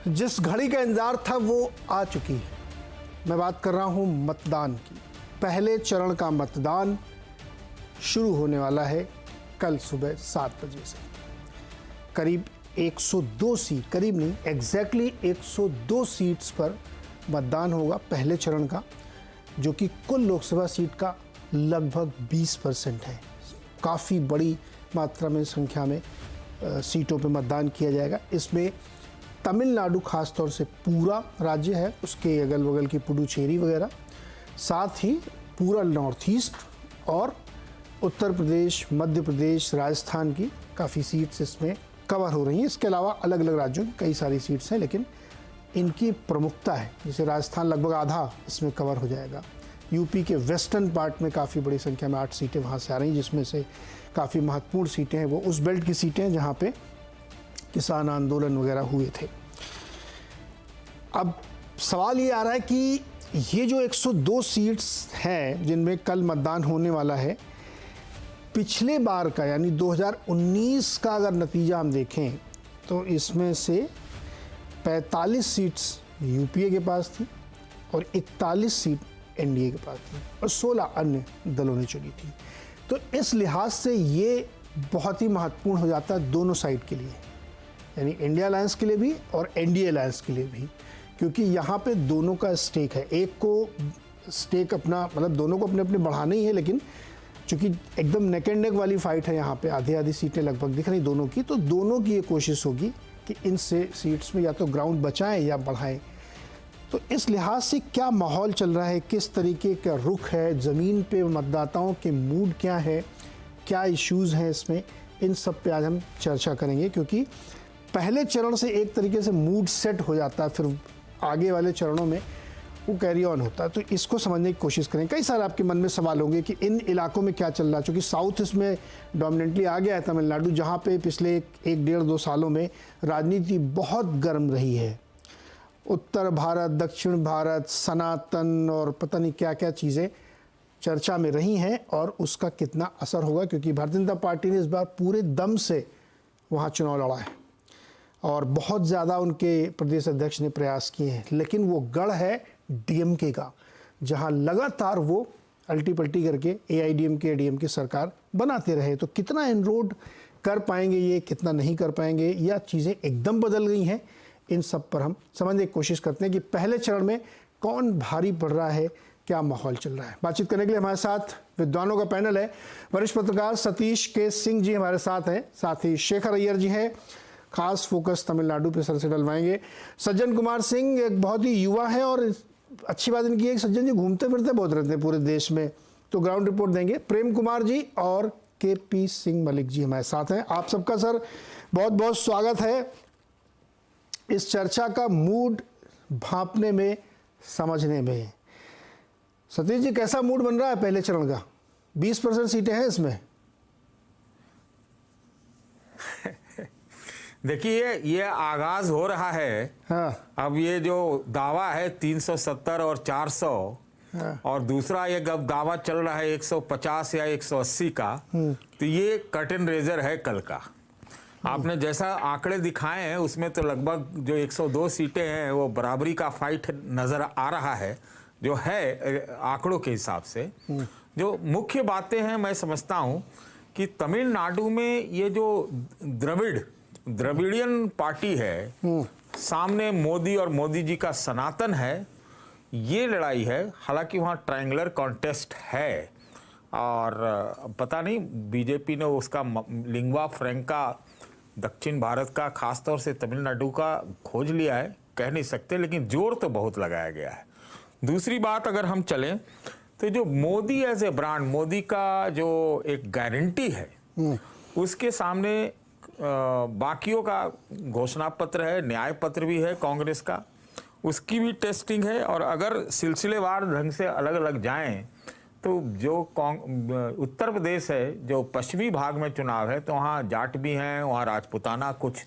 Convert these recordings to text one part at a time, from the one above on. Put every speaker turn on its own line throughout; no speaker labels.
जिस घड़ी का इंतजार था वो आ चुकी है। मैं बात कर रहा हूं मतदान की। पहले चरण का मतदान शुरू होने वाला है कल सुबह 7 बजे से। करीब 102 सीट, करीब नहीं एग्जैक्टली 102 सीट्स पर मतदान होगा पहले चरण का, जो कि कुल लोकसभा सीट का लगभग 20% है। काफ़ी बड़ी मात्रा में संख्या में सीटों पर मतदान किया जाएगा। इसमें तमिलनाडु खास तौर से पूरा राज्य है, उसके अगल बगल की पुडुचेरी वगैरह, साथ ही पूरा नॉर्थ ईस्ट और उत्तर प्रदेश, मध्य प्रदेश, राजस्थान की काफ़ी सीट्स इसमें कवर हो रही हैं। इसके अलावा अलग अलग राज्यों की कई सारी सीट्स हैं, लेकिन इनकी प्रमुखता है। जैसे राजस्थान लगभग आधा इसमें कवर हो जाएगा। यूपी के वेस्टर्न पार्ट में काफ़ी बड़ी संख्या में 8 सीटें वहाँ से आ रही हैं, जिसमें से काफ़ी महत्वपूर्ण सीटें हैं वो उस बेल्ट की सीटें हैं जहाँ पे किसान आंदोलन वगैरह हुए थे। अब सवाल ये आ रहा है कि ये जो 102 सीट्स हैं जिनमें कल मतदान होने वाला है, पिछले बार का यानी 2019 का अगर नतीजा हम देखें तो इसमें से 45 सीट्स यूपीए के पास थी और 41 सीट एनडीए के पास थी और 16 अन्य दलों ने चुनी थी। तो इस लिहाज से ये बहुत ही महत्वपूर्ण हो जाता है दोनों साइड के लिए, यानी इंडिया अलायंस के लिए भी और एनडीए अलायंस के लिए भी, क्योंकि यहाँ पे दोनों का स्टेक है। एक को स्टेक अपना, मतलब दोनों को अपने अपने बढ़ाना ही है, लेकिन चूँकि एकदम नेक एंड नेक वाली फाइट है, यहाँ पे आधी आधी सीटें लगभग दिख रही दोनों की, तो दोनों की ये कोशिश होगी कि इन से सीट्स में या तो ग्राउंड बचाएं या बढ़ाएं। तो इस लिहाज से क्या माहौल चल रहा है, किस तरीके का रुख है, ज़मीन पे मतदाताओं के मूड क्या है, क्या इश्यूज़ हैं इसमें, इन सब पे आज हम चर्चा करेंगे। क्योंकि पहले चरण से एक तरीके से मूड सेट हो जाता है, फिर आगे वाले चरणों में वो कैरी ऑन होता है। तो इसको समझने की कोशिश करें। कई सारे आपके मन में सवाल होंगे कि इन इलाकों में क्या चल रहा है, क्योंकि साउथ इसमें डोमिनेंटली आ गया है, तमिलनाडु, जहाँ पे पिछले 1-1.5-2 सालों में राजनीति बहुत गर्म रही है। उत्तर भारत, दक्षिण भारत, सनातन और पता नहीं क्या क्या चीज़ें चर्चा में रही हैं और उसका कितना असर होगा, क्योंकि भारतीय जनता पार्टी ने इस बार पूरे दम से वहाँ चुनाव लड़ा है और बहुत ज़्यादा उनके प्रदेश अध्यक्ष ने प्रयास किए हैं। लेकिन वो गढ़ है डीएमके का, जहाँ लगातार वो अल्टी पल्टी करके एआईडीएमके डीएमके सरकार बनाते रहे। तो कितना इनरोड कर पाएंगे ये, कितना नहीं कर पाएंगे, या चीज़ें एकदम बदल गई हैं, इन सब पर हम समझने की कोशिश करते हैं कि पहले चरण में कौन भारी पड़ रहा है, क्या माहौल चल रहा है। बातचीत करने के लिए हमारे साथ विद्वानों का पैनल है। वरिष्ठ पत्रकार सतीश के सिंह जी हमारे साथ हैं, साथ ही शेखर अय्यर जी हैं, खास फोकस तमिलनाडु पे सर से डलवाएंगे। सज्जन कुमार सिंह एक बहुत ही युवा है और अच्छी बात इनकी है कि सज्जन जी घूमते फिरते बहुत रहते हैं पूरे देश में, तो ग्राउंड रिपोर्ट देंगे। प्रेम कुमार जी और केपी सिंह मलिक जी हमारे साथ हैं। आप सबका सर बहुत बहुत स्वागत है इस चर्चा का मूड भांपने में, समझने में। सतीश जी, कैसा मूड बन रहा है पहले चरण का? 20% सीटें हैं इसमें।
देखिए, ये आगाज हो रहा है।
हाँ।
अब ये जो दावा है 370 और 400,
हाँ।
और दूसरा ये अब दावा चल रहा है 150 या 180 का, तो ये कर्टन रेजर है कल का। आपने जैसा आंकड़े दिखाए हैं उसमें तो लगभग जो 102 सीटें हैं वो बराबरी का फाइट नजर आ रहा है, जो है आंकड़ों के हिसाब से। जो मुख्य बातें हैं, मैं समझता हूं कि तमिलनाडु में ये जो द्रविडियन पार्टी है, सामने मोदी और मोदी जी का सनातन है, ये लड़ाई है। हालांकि वहाँ ट्रायंगुलर कॉन्टेस्ट है और पता नहीं बीजेपी ने उसका लिंग्वा फ्रैंका दक्षिण भारत का, खासतौर से तमिलनाडु का खोज लिया है, कह नहीं सकते, लेकिन जोर तो बहुत लगाया गया है। दूसरी बात, अगर हम चलें तो जो Modi as a brand, Modi का जो एक गारंटी है, उसके सामने बाकियों का घोषणा पत्र है, न्याय पत्र भी है कांग्रेस का, उसकी भी टेस्टिंग है। और अगर सिलसिलेवार ढंग से अलग अलग जाएं तो जो उत्तर प्रदेश है, जो पश्चिमी भाग में चुनाव है, तो वहाँ जाट भी हैं, वहाँ राजपूताना कुछ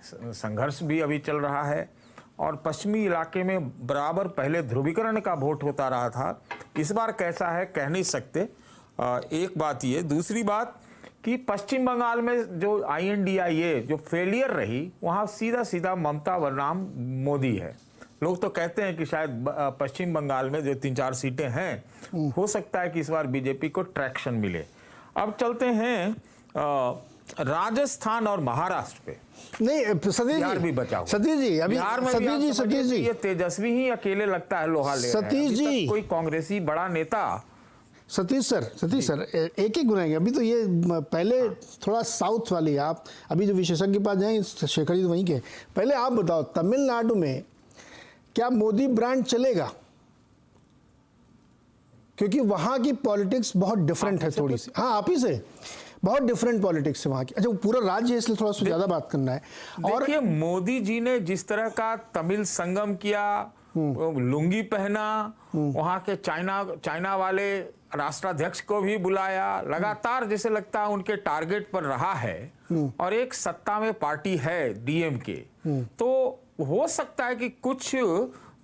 संघर्ष भी अभी चल रहा है, और पश्चिमी इलाके में बराबर पहले ध्रुवीकरण का वोट होता रहा था। इस बार कैसा है कह नहीं सकते, एक बात ये। दूसरी बात कि पश्चिम बंगाल में जो INDIA जो फेलियर रही, वहां सीधा सीधा ममता बनाम मोदी है। लोग तो कहते हैं कि शायद पश्चिम बंगाल में जो 3-4 सीटें हैं, हो सकता है कि इस बार बीजेपी को ट्रैक्शन मिले। अब चलते हैं राजस्थान और महाराष्ट्र पे।
नहीं सतीश
बिहार
जी,
भी बचा हुआ।
सतीश जी, अभी
बिहार में भी आप
सतीश
समझिए
जी,
कि ये तेजस्वी ही अकेले लगता है लोहा ले रहे हैं।
सतीश
अभी
जी।
तक कोई कांग्रेसी बड़ा नेता।
सतीश सर एक एक गुनाएंगे। अभी तो ये पहले थोड़ा साउथ वाली आप अभी जो विशेषज्ञ के पास जाएंगे, शेखर जी तो वहीं के। पहले आप बताओ, तमिलनाडु में क्या मोदी ब्रांड चलेगा? क्योंकि वहां की पॉलिटिक्स बहुत डिफरेंट है थोड़ी सी। हाँ, आप ही से बहुत डिफरेंट पॉलिटिक्स है वहां की। अच्छा, वो पूरा राज्य है, इसलिए थोड़ा सा ज्यादा बात करना है। और
देखिए, मोदी जी ने जिस तरह का तमिल संगम किया, लुंगी पहना, वहां के चाइना वाले राष्ट्राध्यक्ष को भी बुलाया, लगातार जैसे लगता है उनके टारगेट पर रहा है। और एक सत्ता में पार्टी है DMK, तो हो सकता है कि कुछ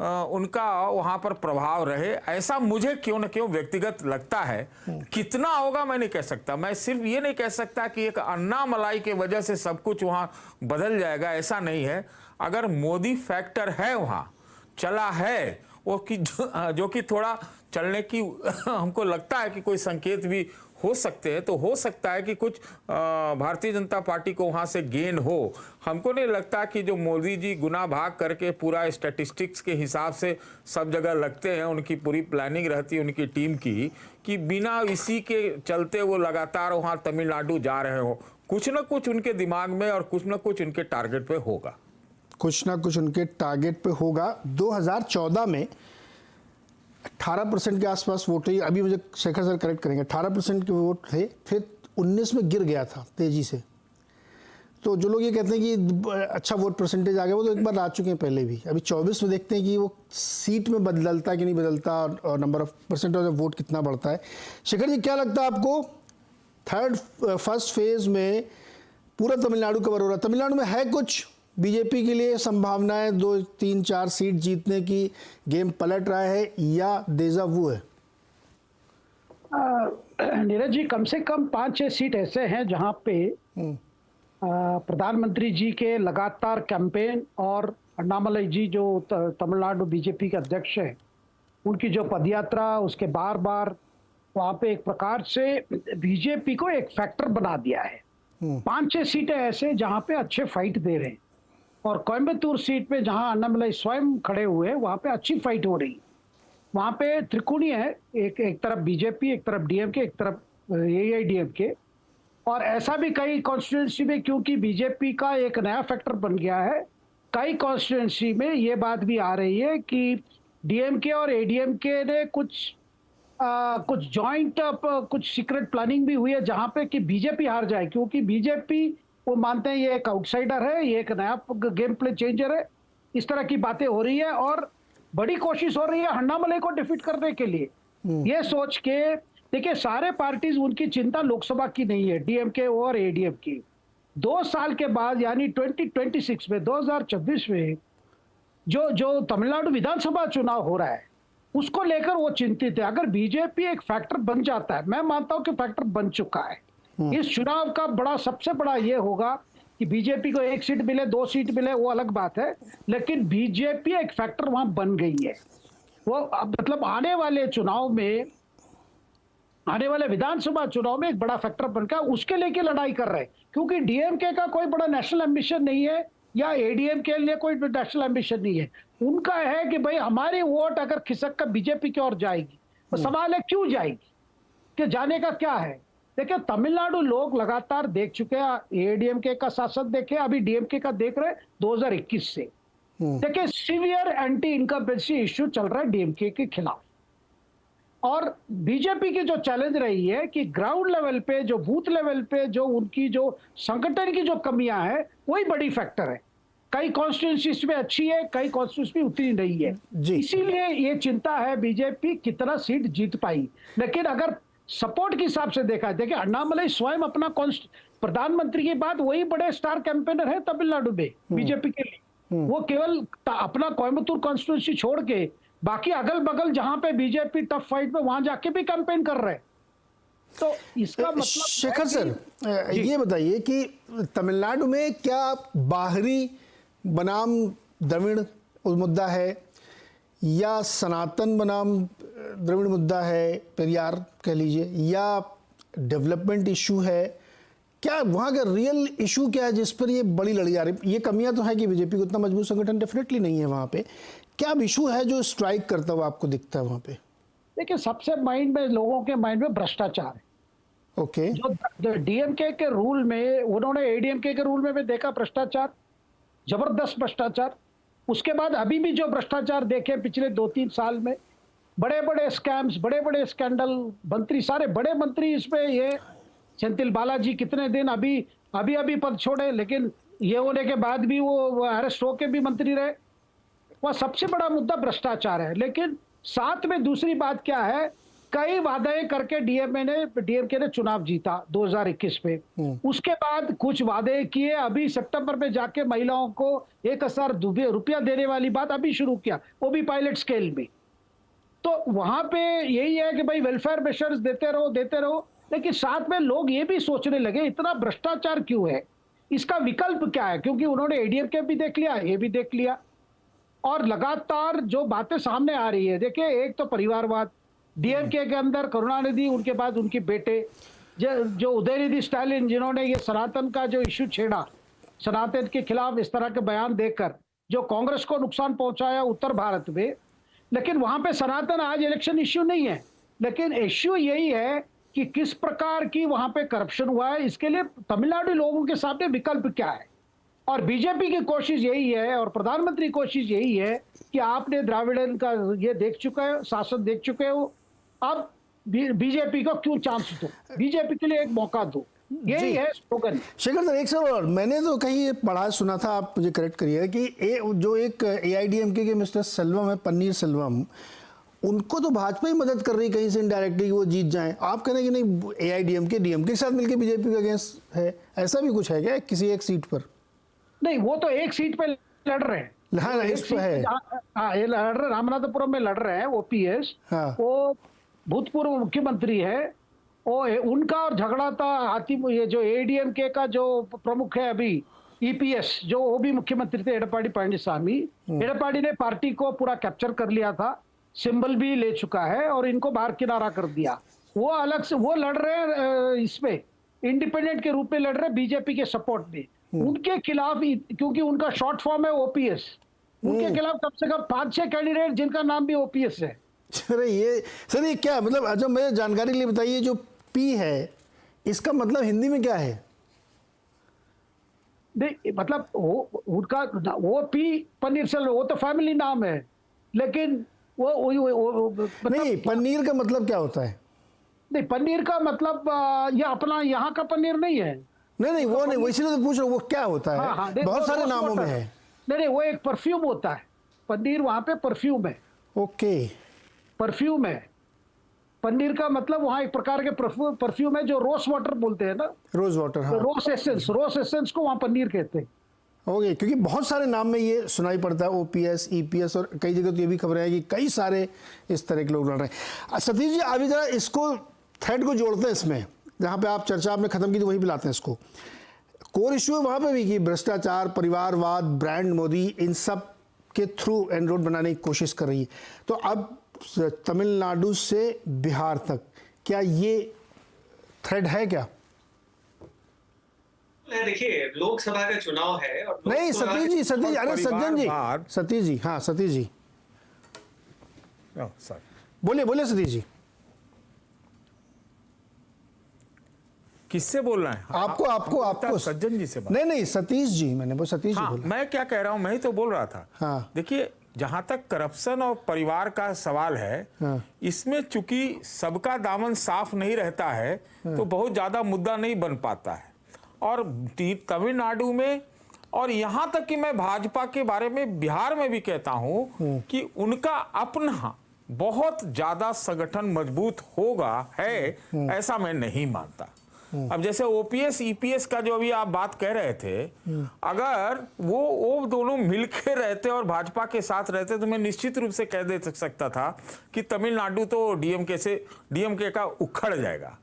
उनका वहां पर प्रभाव रहे, ऐसा मुझे क्यों न क्यों व्यक्तिगत लगता है। कितना होगा मैं नहीं कह सकता। मैं सिर्फ ये नहीं कह सकता कि एक अन्नामलाई के वजह से सब कुछ वहां बदल जाएगा, ऐसा नहीं है। अगर मोदी फैक्टर है वहां, चला है वो कि जो कि थोड़ा चलने की हमको लगता है कि कोई संकेत भी हो सकते हैं, तो हो सकता है कि कुछ भारतीय जनता पार्टी को वहां से गेन हो। हमको नहीं लगता कि जो मोदी जी गुना भाग करके पूरा स्टैटिस्टिक्स के हिसाब से सब जगह लगते हैं, उनकी पूरी प्लानिंग रहती है उनकी टीम की, कि बिना इसी के चलते वो लगातार वहां तमिलनाडु जा रहे हो। कुछ ना कुछ उनके दिमाग में और कुछ ना कुछ उनके टारगेट पे होगा।
कुछ ना कुछ उनके टारगेट पे होगा। 2014 में 18% के आसपास वोट है। अभी मुझे शेखर सर करेक्ट करेंगे, 18% के वोट थे, फिर 19 में गिर गया था तेजी से। तो जो लोग ये कहते हैं कि अच्छा वोट परसेंटेज आ गया, वो तो एक बार आ चुके हैं पहले भी। अभी 24 में देखते हैं कि वो सीट में बदलता कि नहीं बदलता, और number of percentage of vote कितना बढ़ता है। शेखर जी, क्या लगता है आपको, फर्स्ट फेज में पूरा तमिलनाडु कवर हो रहा है? तमिलनाडु में है कुछ बीजेपी के लिए संभावनाएं 2, 3, 4 सीट जीतने की? गेम पलट रहा है या देजा वू है?
नीरज जी, कम से कम 5-6 सीट ऐसे हैं जहां पे प्रधानमंत्री जी के लगातार कैंपेन और अन्नामलाई जी जो तमिलनाडु बीजेपी के अध्यक्ष हैं, उनकी जो पदयात्रा, उसके बार बार वहां पे एक प्रकार से बीजेपी को एक फैक्टर बना दिया है। 5-6 सीटें ऐसे जहां पे अच्छे फाइट दे रहे हैं, और कोयम्बतूर सीट पे जहां अन्नामलाई स्वयं खड़े हुए हैं, वहां पे अच्छी फाइट हो रही। वहां पे त्रिकोणीय है, एक तरफ बीजेपी, एक तरफ DMK, एक तरफ AIDMK। और ऐसा भी कई कॉन्स्टिट्यूंसी में, क्योंकि बीजेपी का एक नया फैक्टर बन गया है, कई कॉन्स्टिट्यूंसी में ये बात भी आ रही है कि DMK और ADMK ने कुछ जॉइंट कुछ सीक्रेट प्लानिंग भी हुई है, जहां पे कि बीजेपी हार जाए, क्योंकि बीजेपी वो मानते हैं ये एक आउटसाइडर है, ये एक नया गेम प्ले चेंजर है। इस तरह की बातें हो रही है और बड़ी कोशिश हो रही है अन्नामलाई को डिफीट करने के लिए। ये सोच के देखिए, सारे पार्टीज, उनकी चिंता लोकसभा की नहीं है, DMK और ADMK। 2 साल के बाद यानी 2026 में, 2026 में जो तमिलनाडु विधानसभा चुनाव हो रहा है, उसको लेकर वो चिंतित है। अगर बीजेपी एक फैक्टर बन जाता है, मैं मानता हूं कि फैक्टर बन चुका है, इस चुनाव का सबसे बड़ा ये होगा कि बीजेपी को 1 सीट मिले, 2 सीट मिले, वो अलग बात है, लेकिन बीजेपी एक फैक्टर वहां बन गई है। वो मतलब आने वाले चुनाव में, आने वाले विधानसभा चुनाव में एक बड़ा फैक्टर बनकर उसके लेके लड़ाई कर रहे हैं, क्योंकि DMK का कोई बड़ा नेशनल एम्बिशन नहीं है, या ADMK के लिए कोई नेशनल एम्बिशन नहीं है। उनका है कि भाई हमारी वोट अगर खिसक कर बीजेपी की ओर जाएगी, तो सवाल है क्यों जाएगी, कि जाने का क्या है। देखिए, तमिलनाडु लोग लगातार देख चुके हैं, ADMK का शासन देखे, अभी DMK का देख रहे 2021 से। देखिए, सीवियर एंटी इनकम्बेंसी इश्यू चल रहा है DMK के खिलाफ, और बीजेपी की जो चैलेंज रही है कि ग्राउंड लेवल पे, जो बूथ लेवल पे जो उनकी जो संगठन की जो कमियां हैं, वही बड़ी फैक्टर है। कई कॉन्स्टिट्यूंसीज में अच्छी है, कई कॉन्स्टिट्यूंसी में उतनी नहीं है। इसीलिए ये चिंता है बीजेपी कितना सीट जीत पाई। लेकिन अगर सपोर्ट के हिसाब से देखा, देखिए अन्नामलाई स्वयं अपना प्रधानमंत्री के बाद वही बड़े स्टार कैंपेनर है तमिलनाडु में बीजेपी के लिए। वो केवल अपना कोयम्बतूर कॉन्स्टिट्यूंसी छोड़ के बाकी अगल बगल जहां पे बीजेपी टफ फाइट में, वहां जाके भी कैंपेन कर रहे हैं। तो इसका मतलब
शेखर सर, ये बताइए कि तमिलनाडु में क्या बाहरी बनाम द्रविड़ मुद्दा है या सनातन बनाम द्रविड़ मुद्दा है, पेरियार कह लीजिए, या डेवलपमेंट इशू है? क्या वहाँ का रियल इशू क्या है जिस पर ये बड़ी लड़ी आ रही? ये कमियां तो है कि बीजेपी को उतना मजबूत संगठन डेफिनेटली नहीं है वहाँ पे। क्या इशू है जो स्ट्राइक करता हुआ आपको दिखता है वहाँ पे?
देखिए, सबसे माइंड में, लोगों के माइंड में भ्रष्टाचार है।
ओके।
जो डीएमके के रूल में, उन्होंने एडीएमके के रूल में भी देखा भ्रष्टाचार, जबरदस्त भ्रष्टाचार। उसके बाद अभी भी जो भ्रष्टाचार देखे पिछले 2-3 साल में, बड़े बड़े स्कैम्स, बड़े बड़े स्कैंडल, मंत्री, सारे बड़े मंत्री इसमें, ये सेंथिल बालाजी कितने दिन अभी पद छोड़े, लेकिन ये होने के बाद भी वो अरेस्ट होके भी मंत्री रहे। वह सबसे बड़ा मुद्दा भ्रष्टाचार है। लेकिन साथ में दूसरी बात क्या है, कई वादे करके डीएमके ने चुनाव जीता 2021 में। उसके बाद कुछ वादे किए, अभी सितंबर में जाके महिलाओं को 1000 रुपया देने वाली बात अभी शुरू किया, वो भी पायलट स्केल में। तो वहां पे यही है कि भाई वेलफेयर मेजर्स देते रहो, लेकिन साथ में लोग ये भी सोचने लगे इतना भ्रष्टाचार क्यों है, इसका विकल्प क्या है? क्योंकि उन्होंने एडीएमके भी देख लिया, ये भी देख लिया, और लगातार जो बातें सामने आ रही है, देखिए, एक तो परिवारवाद, डीएमके के अंदर करुणानिधि, उनके बाद उनके बेटे जो उदयनिधि स्टालिन, जिन्होंने ये सनातन का जो इश्यू छेड़ा, सनातन के खिलाफ इस तरह के बयान देकर जो कांग्रेस को नुकसान पहुंचाया उत्तर भारत में। लेकिन वहां पे सनातन आज इलेक्शन इश्यू नहीं है, लेकिन इश्यू यही है कि किस प्रकार की वहां पे करप्शन हुआ है। इसके लिए तमिलनाडु लोगों के सामने विकल्प क्या है? और बीजेपी की कोशिश यही है, और प्रधानमंत्री की कोशिश यही है कि आपने द्राविड़न का ये देख चुके हो, शासन देख चुके हो, अब बीजेपी को क्यों चांस दो, बीजेपी के लिए एक मौका दो, यही है स्लोगन।
शेखर सर, एक सर, और मैंने तो कहीं ये पढ़ा सुना था, आप मुझे करेक्ट करिए, कि जो एक एआईडीएमके के मिस्टर सेल्वम है, पन्नीर सेल्वम, उनको तो भाजपा ही मदद कर रही कहीं से इनडायरेक्टली कि वो जीत जाएं। आप कह रहे हैं कि नहीं, एआईडीएमके डीएमके के साथ मिलकर बीजेपी के अगेंस्ट है, ऐसा भी कुछ है क्या किसी एक सीट पर?
नहीं, वो तो एक सीट पे लड़ रहे हैं।
हाँ, इस पे है।
हाँ, ये लड़ रहे, रामनाथपुरम में लड़ रहे हैं ओपीएस।
हाँ।
वो भूतपूर्व मुख्यमंत्री है, वो उनका और झगड़ा था। ये जो एडीएमके का जो प्रमुख है अभी, ईपीएस, जो वो भी मुख्यमंत्री थे, एडपाडी पळनिसामी। एडपाडी ने पार्टी को पूरा कैप्चर कर लिया था, सिंबल भी ले चुका है, और इनको बाहर किनारा कर दिया। वो अलग से वो लड़ रहे हैं, इसमें इंडिपेंडेंट के रूप में लड़ रहे हैं बीजेपी के सपोर्ट में। उनके खिलाफ, क्योंकि उनका शॉर्ट फॉर्म है ओपीएस, उनके खिलाफ कम से कम 5-6 कैंडिडेट जिनका नाम भी ओपीएस है।
अरे ये क्या मतलब, अच्छा मुझे जानकारी के लिए बताइए, जो पी है इसका मतलब हिंदी में क्या है?
नहीं, मतलब उनका वो पी पन्नीरसेल्वम, वो तो फैमिली नाम है, लेकिन वो मतलब,
नहीं, पनीर का मतलब क्या होता है?
नहीं, पनीर का मतलब ये अपना यहाँ का पनीर नहीं है।
नहीं, वो नहीं, वो इसलिए तो पूछ रहा हूँ, वो क्या होता है?
हाँ,
बहुत सारे नामों में है।
नहीं, वो एक परफ्यूम होता है, पनीर वहां पे परफ्यूम है।
ओके,
परफ्यूम है पनीर का मतलब, वहां एक प्रकार के परफ्यूम है जो रोज वाटर बोलते हैं ना,
रोज वाटर। हाँ,
रोज एसेंस को वहां पनीर कहते हैं।
ओके, क्योंकि बहुत सारे नाम में ये सुनाई पड़ता है, ओपीएस, ईपीएस, और कई जगह तो ये भी खबरें हैं कि कई सारे इस तरह के लोग लड़ रहे हैं। सतीश जी, अभी जरा इसको थ्रेड को जोड़ते हैं, इसमें जहाँ पे आप चर्चा आपने खत्म की थी वहीं पे लाते हैं इसको। कोर इशू है वहाँ पे भी कि भ्रष्टाचार, परिवारवाद, ब्रांड मोदी, इन सब के थ्रू एंड रोड बनाने की कोशिश कर रही है। तो अब तमिलनाडु से बिहार तक क्या ये थ्रेड है क्या?
देखिए, लोकसभा का चुनाव है और
नहीं, सतीश जी, अरे सज्जन जी, सतीश जी, हाँ सतीश जी, बोलिए सतीश जी।
किससे बोल रहे हैं?
आपको
सज्जन जी से बात।
नहीं, सतीश जी, मैंने वो सतीश जी बोला।
मैं क्या कह रहा हूं, मैं ही तो बोल रहा था।
हाँ।
देखिए, जहां तक करप्शन और परिवार का सवाल है,
हाँ।
इसमें चूंकि सबका दामन साफ नहीं रहता है, तो बहुत ज्यादा मुद्दा नहीं बन पाता है। और तमिलनाडु में, और यहां तक कि मैं भाजपा के बारे में बिहार में भी कहता हूं कि उनका अपना बहुत ज्यादा संगठन मजबूत होगा, है, ऐसा मैं नहीं मानता। अब जैसे ओपीएस ईपीएस का जो अभी आप बात कह रहे थे, अगर वो दोनों मिलके रहते और भाजपा के साथ रहते तो मैं निश्चित रूप से कह दे सकता था कि तमिलनाडु तो डीएमके का उखड़ जाएगा।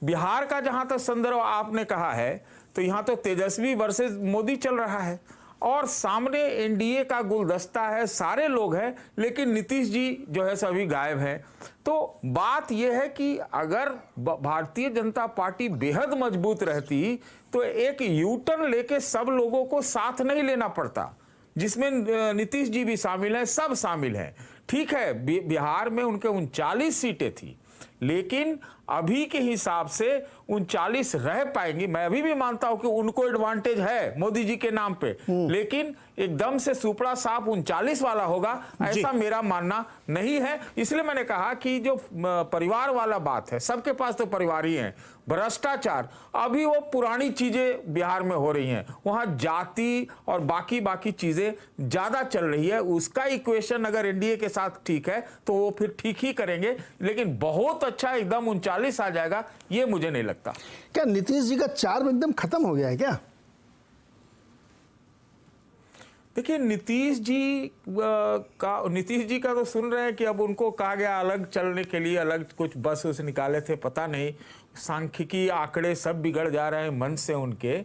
बिहार का जहां तक संदर्भ आपने कहा है तो यहां तो तेजस्वी वर्सेस मोदी चल रहा है और सामने एनडीए का गुलदस्ता है, सारे लोग हैं, लेकिन नीतीश जी जो है सभी गायब हैं। तो बात यह है कि अगर भारतीय जनता पार्टी बेहद मजबूत रहती तो एक यू टर्न लेके सब लोगों को साथ नहीं लेना पड़ता, जिसमें नीतीश जी भी शामिल हैं, सब शामिल हैं। ठीक है, बिहार में उनके 39 सीटें थी, लेकिन अभी के हिसाब से 39 रह पाएंगी। मैं अभी भी मानता हूं कि उनको एडवांटेज है मोदी जी के नाम पे, लेकिन एकदम से सुपड़ा साफ 39 वाला होगा ऐसा मेरा मानना नहीं है। इसलिए मैंने कहा कि जो परिवार वाला बात है, सबके पास तो परिवार ही है। भ्रष्टाचार अभी वो पुरानी चीजें बिहार में हो रही हैं, वहां जाति और बाकी चीजें ज्यादा चल रही है। उसका इक्वेशन अगर एनडीए के साथ ठीक है तो वो फिर ठीक ही करेंगे, लेकिन बहुत अच्छा एकदम 39 आ जाएगा ये मुझे नहीं लगता।
क्या नीतीश जी का चार्म एकदम खत्म हो गया है क्या?
देखिए, नीतीश जी का तो सुन रहे हैं कि अब उनको कहा गया अलग चलने के लिए, अलग कुछ बस उस निकाले थे, पता नहीं सांख्यिकी आंकड़े सब बिगड़ जा रहे हैं मन से उनके।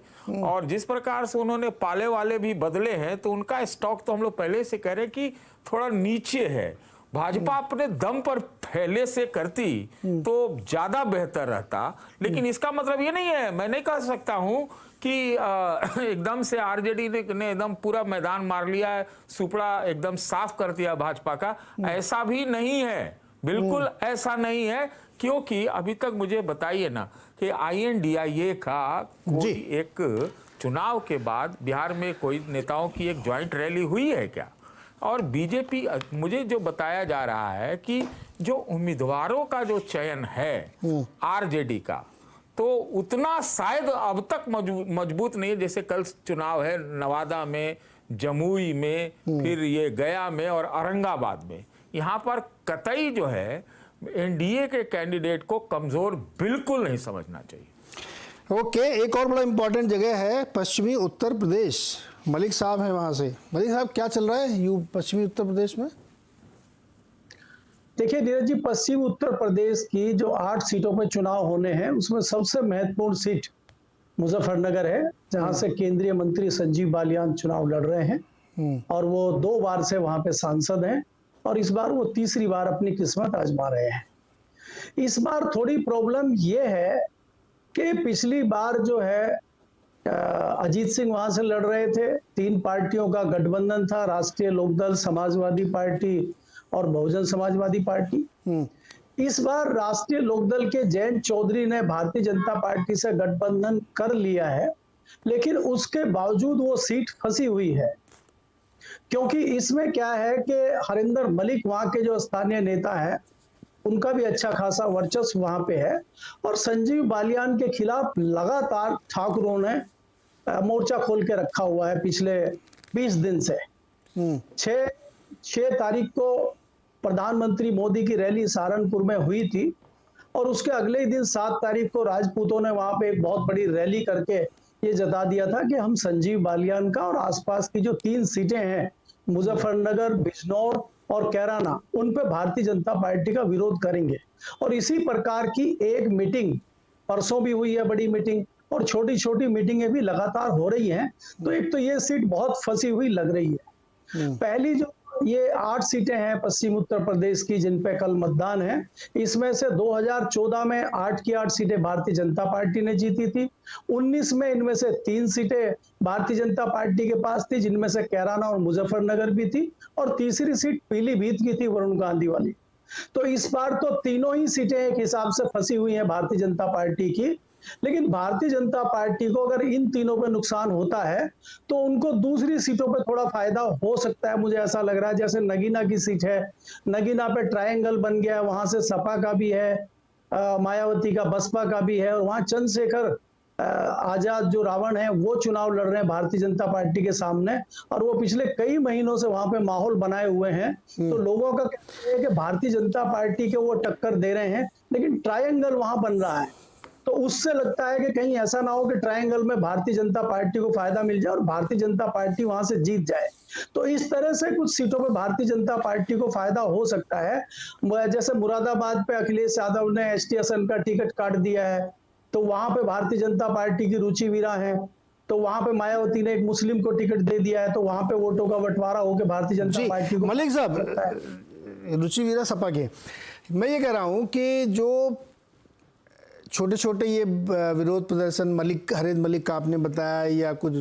और जिस प्रकार से उन्होंने पाले वाले भी बदले हैं तो उनका स्टॉक तो हम लोग पहले से कह रहे हैं कि थोड़ा नीचे है। भाजपा अपने दम पर पहले से करती तो ज्यादा बेहतर रहता, लेकिन इसका मतलब ये नहीं है, मैं नहीं कह सकता हूं कि एकदम से आरजेडी ने एकदम पूरा मैदान मार लिया है, सुपड़ा एकदम साफ कर दिया भाजपा का। ऐसा भी नहीं है, बिल्कुल ऐसा नहीं है, क्योंकि अभी तक मुझे बताइए ना कि INDIA का कोई एक चुनाव के बाद बिहार में कोई नेताओं की एक ज्वाइंट रैली हुई है क्या? और बीजेपी, मुझे जो बताया जा रहा है कि जो उम्मीदवारों का जो चयन है आरजेडी का, तो उतना शायद अब तक मजबूत नहीं है। जैसे कल चुनाव है नवादा में, जमुई में, फिर ये गया में और औरंगाबाद में, यहाँ पर कतई जो है एनडीए के कैंडिडेट को कमजोर बिल्कुल नहीं समझना चाहिए।
ओके, एक और बड़ा इंपॉर्टेंट जगह है पश्चिमी उत्तर प्रदेश। मलिक साहब हैं वहां से। मलिक साहब, क्या चल रहा है पश्चिमी उत्तर प्रदेश में?
देखिए नीरज जी, पश्चिम उत्तर प्रदेश की जो 8 सीटों पर चुनाव होने हैं उसमें सबसे महत्वपूर्ण सीट मुजफ्फरनगर है, जहां से केंद्रीय मंत्री संजीव बालियान चुनाव लड़ रहे हैं और वो 2 बार से वहां पे सांसद हैं और इस बार वो तीसरी बार अपनी किस्मत आजमा रहे हैं। इस बार थोड़ी प्रॉब्लम ये है कि पिछली बार जो है अजीत सिंह वहां से लड़ रहे थे, 3 पार्टियों का गठबंधन था, राष्ट्रीय लोकदल, समाजवादी पार्टी और बहुजन समाजवादी पार्टी। इस बार राष्ट्रीय लोकदल के जयंत चौधरी ने भारतीय जनता पार्टी से गठबंधन कर लिया है, लेकिन उसके बावजूद वो सीट फंसी हुई है, क्योंकि इसमें क्या है कि हरिंदर मलिक वहां के जो स्थानीय नेता हैं उनका भी अच्छा खासा वर्चस्व वहां पे है और संजीव बालियान के खिलाफ लगातार ठाकुरों ने मोर्चा खोल के रखा हुआ है पिछले 20 दिन से। 6 तारीख को प्रधानमंत्री मोदी की रैली सहारनपुर में हुई थी और उसके अगले ही दिन 7 तारीख को राजपूतों ने वहां पे एक बहुत बड़ी रैली करके ये जता दिया था कि हम संजीव बालियान का और आसपास की जो 3 सीटें हैं, मुजफ्फरनगर, बिजनौर और कैराना, उन पे भारतीय जनता पार्टी का विरोध करेंगे। और इसी प्रकार की एक मीटिंग परसों भी हुई है, बड़ी मीटिंग, और छोटी छोटी मीटिंगें भी लगातार हो रही हैं। तो एक तो ये सीट बहुत फंसी हुई लग रही है। पहली जो ये 8 सीटें हैं पश्चिम उत्तर प्रदेश की जिन पे कल मतदान है, इसमें से 2014 में 8 की 8 सीटें भारतीय जनता पार्टी ने जीती थी। 19 में इनमें से 3 सीटें भारतीय जनता पार्टी के पास थी, जिनमें से कैराना और मुजफ्फरनगर भी थी, और तीसरी सीट पीलीभीत की थी, वरुण गांधी वाली। तो इस बार तो तीनों ही सीटें एक हिसाब से फंसी हुई हैं भारतीय जनता पार्टी की। लेकिन भारतीय जनता पार्टी को अगर इन तीनों पे नुकसान होता है तो उनको दूसरी सीटों पे थोड़ा फायदा हो सकता है, मुझे ऐसा लग रहा है। जैसे नगीना की सीट है, नगीना पे ट्रायंगल बन गया है, वहां से सपा का भी है, मायावती का, बसपा का भी है, और वहां चंद्रशेखर आजाद जो रावण है वो चुनाव लड़ रहे हैं भारतीय जनता पार्टी के सामने, और वो पिछले कई महीनों से वहां पे माहौल बनाए हुए हैं। तो लोगों का कहना है कि भारतीय जनता पार्टी के वो टक्कर दे रहे हैं, लेकिन ट्रायंगल वहां बन रहा है, तो उससे लगता है कि कहीं ऐसा ना हो कि ट्रायंगल में भारतीय जनता पार्टी को फायदा मिल जाए और भारतीय जनता पार्टी वहां से जीत जाए। तो इस तरह से कुछ सीटों पे भारतीय जनता पार्टी को फायदा हो सकता है। जैसे मुरादाबाद पे अखिलेश यादव ने HT हसन का टिकट काट दिया है, तो वहां पे भारतीय जनता पार्टी की रुचि वीरा है, तो वहां पे मायावती ने एक मुस्लिम को टिकट दे दिया है, तो वहां पे वोटों का बंटवारा होकर भारतीय जनता
जी
पार्टी को
मलिक साहब,
लगता है।
रुचि वीरा सपा के, मैं ये कह रहा हूँ कि जो छोटे छोटे ये विरोध प्रदर्शन मलिक हरेंद्र मलिक का आपने बताया, या कुछ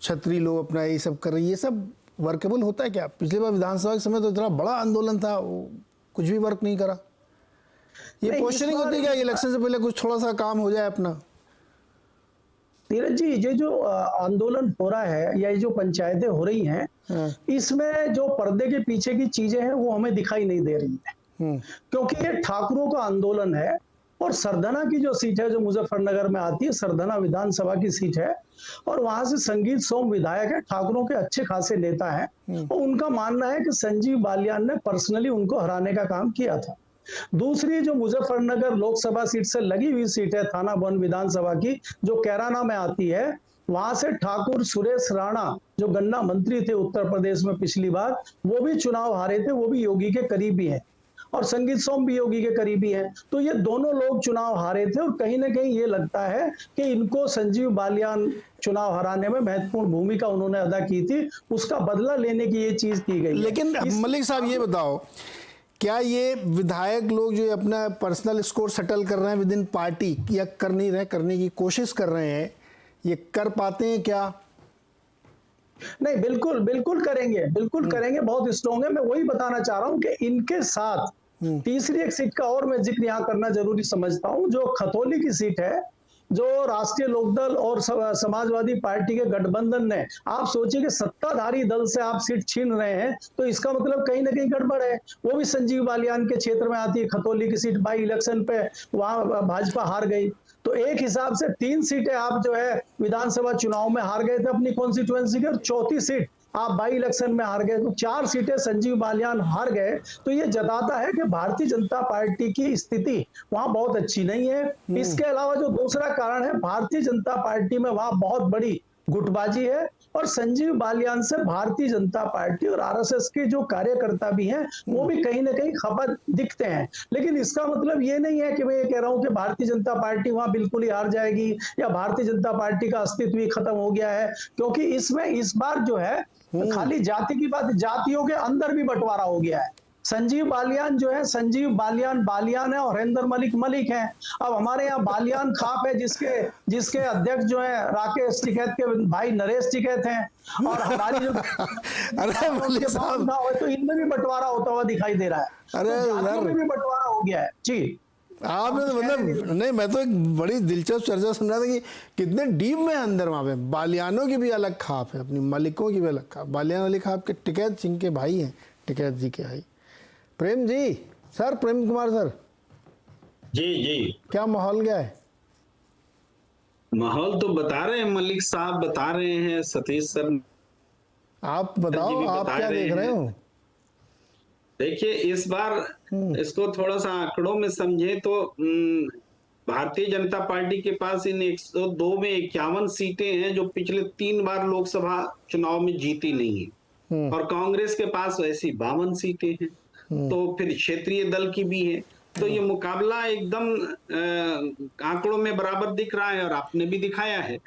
छतरी लोग अपना ये सब कर रहे हैं, ये सब वर्केबल होता है क्या? पिछली बार विधानसभा के समय तो इतना बड़ा आंदोलन था, वो कुछ भी वर्क नहीं करा। ये पोस्टरिंग होती है क्या इलेक्शन से पहले कुछ थोड़ा सा काम हो जाए अपना?
धीरज जी, ये जो आंदोलन हो रहा है या ये जो पंचायतें हो रही हैं, इसमें जो पर्दे के पीछे की चीजें हैं वो हमें दिखाई नहीं दे रही है, क्योंकि ये ठाकुरों का आंदोलन है। और सरधना की जो सीट है जो मुजफ्फरनगर में आती है, सरधना विधानसभा की सीट है, और वहां से संगीत सोम विधायक है, ठाकुरों के अच्छे खासे नेता हैं, और उनका मानना है कि संजीव बालियान ने पर्सनली उनको हराने का काम किया था। दूसरी जो मुजफ्फरनगर लोकसभा सीट से लगी हुई सीट है थाना वन विधानसभा की, जो कैराना में आती है, वहां से ठाकुर सुरेश राणा जो गन्ना मंत्री थे उत्तर प्रदेश में पिछली बार, वो भी चुनाव हारे थे, वो भी योगी के करीबी हैं, और संगीत सोम भी योगी के करीबी हैं। तो ये दोनों लोग चुनाव हारे थे, और कहीं ना कहीं ये लगता है कि इनको संजीव बालियान चुनाव हराने में महत्वपूर्ण भूमिका उन्होंने अदा की थी, उसका बदला लेने की ये चीज की गई।
लेकिन मलिक साहब ये बताओ, क्या ये विधायक लोग जो अपना पर्सनल स्कोर सेटल कर रहे हैं विद इन पार्टी, या कर नहीं रहे, करने की कोशिश कर रहे हैं, ये कर पाते हैं क्या?
नहीं, बिल्कुल बिल्कुल करेंगे, बिल्कुल करेंगे, बहुत स्ट्रॉन्ग है। मैं वही बताना चाह रहा हूं कि इनके साथ तीसरी एक सीट का और मैं जिक्र यहाँ करना जरूरी समझता हूं, जो खतौली की सीट है, जो राष्ट्रीय लोकदल और समाजवादी पार्टी के गठबंधन ने, आप सोचिए कि सत्ताधारी दल से आप सीट छीन रहे हैं, तो इसका मतलब कहीं ना कहीं गड़बड़ है। वो भी संजीव बालियान के क्षेत्र में आती है खतौली की सीट, बाई इलेक्शन पे वहां भाजपा हार गई। तो एक हिसाब से 3 सीटें आप जो है विधानसभा चुनाव में हार गए थे अपनी कॉन्स्टिट्यूएंसी की, और चौथी सीट आप बाई इलेक्शन में हार गए, तो 4 सीटें संजीव बालियान हार गए। तो ये जताता है कि भारतीय जनता पार्टी की स्थिति वहां बहुत अच्छी नहीं है। इसके अलावा जो दूसरा कारण है, भारतीय जनता पार्टी में वहां बहुत बड़ी गुटबाजी है, और संजीव बालियान से भारतीय जनता पार्टी और आरएसएस के जो कार्यकर्ता भी हैं वो भी कहीं ना कहीं खपत दिखते हैं। लेकिन इसका मतलब ये नहीं है कि मैं ये कह रहा हूं कि भारतीय जनता पार्टी वहां बिल्कुल ही हार जाएगी, या भारतीय जनता पार्टी का अस्तित्व ही खत्म हो गया है, क्योंकि इसमें इस बार जो है खाली जाति की बात, जातियों के अंदर भी बंटवारा हो गया है। संजीव बालियान जो है, संजीव बालियान बालियान है, और हरेंद्र मलिक मलिक है। अब हमारे यहाँ बालियान खाप है, जिसके अध्यक्ष जो है राकेश टिकैत के भाई नरेश टिकैत हैं, और हमारी जो
अरे मलिक साहब,
तो इनमें भी बंटवारा होता हुआ दिखाई दे रहा है।
अरे
तो जातियों में भी बंटवारा हो गया है जी।
आपने तो मतलब नहीं, मैं तो एक बड़ी दिलचस्प चर्चा सुन रहा था कि कितने डीप में अंदर वहाँ पे बालियानों की भी अलग खाप है, अपनी मलिकों की भी अलग खाप। बालियान अली खाप के टिकैत सिंह के भाई हैं, टिकैत जी के भाई प्रेम जी, सर प्रेम कुमार सर
जी जी,
क्या माहौल क्या है?
माहौल तो बता रहे हैं, मलिक साहब बता रहे हैं, सतीश सर
आप बताओ, आप क्या देख रहे हो?
देखिए, इस बार इसको थोड़ा सा आंकड़ों में समझे तो भारतीय जनता पार्टी के पास इन 102 में 51 सीटें हैं जो पिछले 3 बार लोकसभा चुनाव में जीती नहीं है, और कांग्रेस के पास वैसी 52 सीटें हैं, तो फिर क्षेत्रीय दल की भी है। तो ये मुकाबला एकदम आंकड़ों में बराबर दिख रहा है, और आपने भी दिखाया है।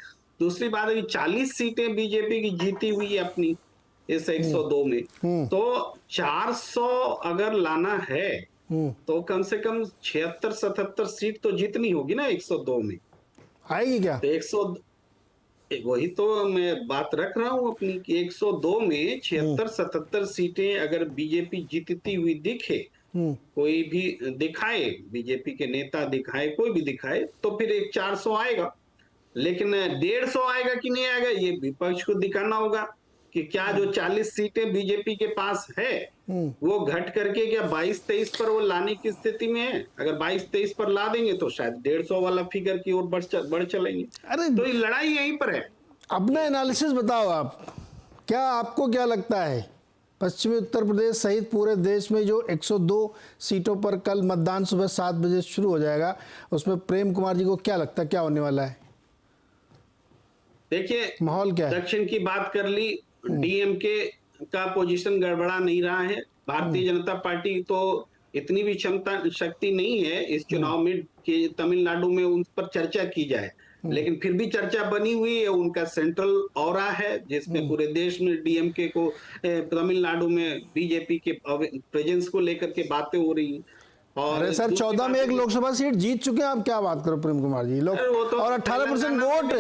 दूसरी बात है कि 40 सीटें बीजेपी की जीती हुई है अपनी इस 102 में, तो 400 अगर लाना है तो कम से कम 76-77 सीट तो जीतनी होगी ना 102 में।
आएगी क्या?
तो 100, वही तो मैं बात रख रहा हूं अपनी कि 102 में 76-77 सीटें अगर बीजेपी जीतती हुई दिखे, कोई भी दिखाए, बीजेपी के नेता दिखाए, कोई भी दिखाए, तो फिर एक 400 आएगा। लेकिन 150 आएगा कि नहीं आएगा, ये विपक्ष को दिखाना होगा कि क्या जो 40 सीटें बीजेपी के पास है वो घट करके क्या 22-23 पर वो लाने की स्थिति में है। अगर 22-23 पर ला देंगे तो शायद 150 वाला फिगर की ओर बढ़ चलेंगे।
अरे
तो ये लड़ाई यहीं पर है।
अपना एनालिसिस बताओ आप, क्या आपको क्या लगता है पश्चिमी उत्तर प्रदेश सहित पूरे देश में जो 102 सीटों पर कल मतदान सुबह 7 बजे शुरू हो जाएगा, उसमें प्रेम कुमार जी को क्या लगता है क्या होने वाला है?
देखिए,
माहौल क्या है?
दक्षिण की बात कर ली, डीएमके का पोजीशन गड़बड़ा नहीं रहा है। भारतीय जनता पार्टी तो इतनी भी क्षमता शक्ति नहीं है इस चुनाव में कि तमिलनाडु में उन पर चर्चा की जाए, लेकिन फिर भी चर्चा बनी हुई है। उनका सेंट्रल ऑरा है जिसमें पूरे देश में डीएमके को, तमिलनाडु में बीजेपी के प्रेजेंस को लेकर के बातें हो रही हैं। और
अरे सर, 14 में एक लोकसभा सीट जीत चुके हैं, आप क्या बात करो प्रेम कुमार जी लोग, और 18% वोट,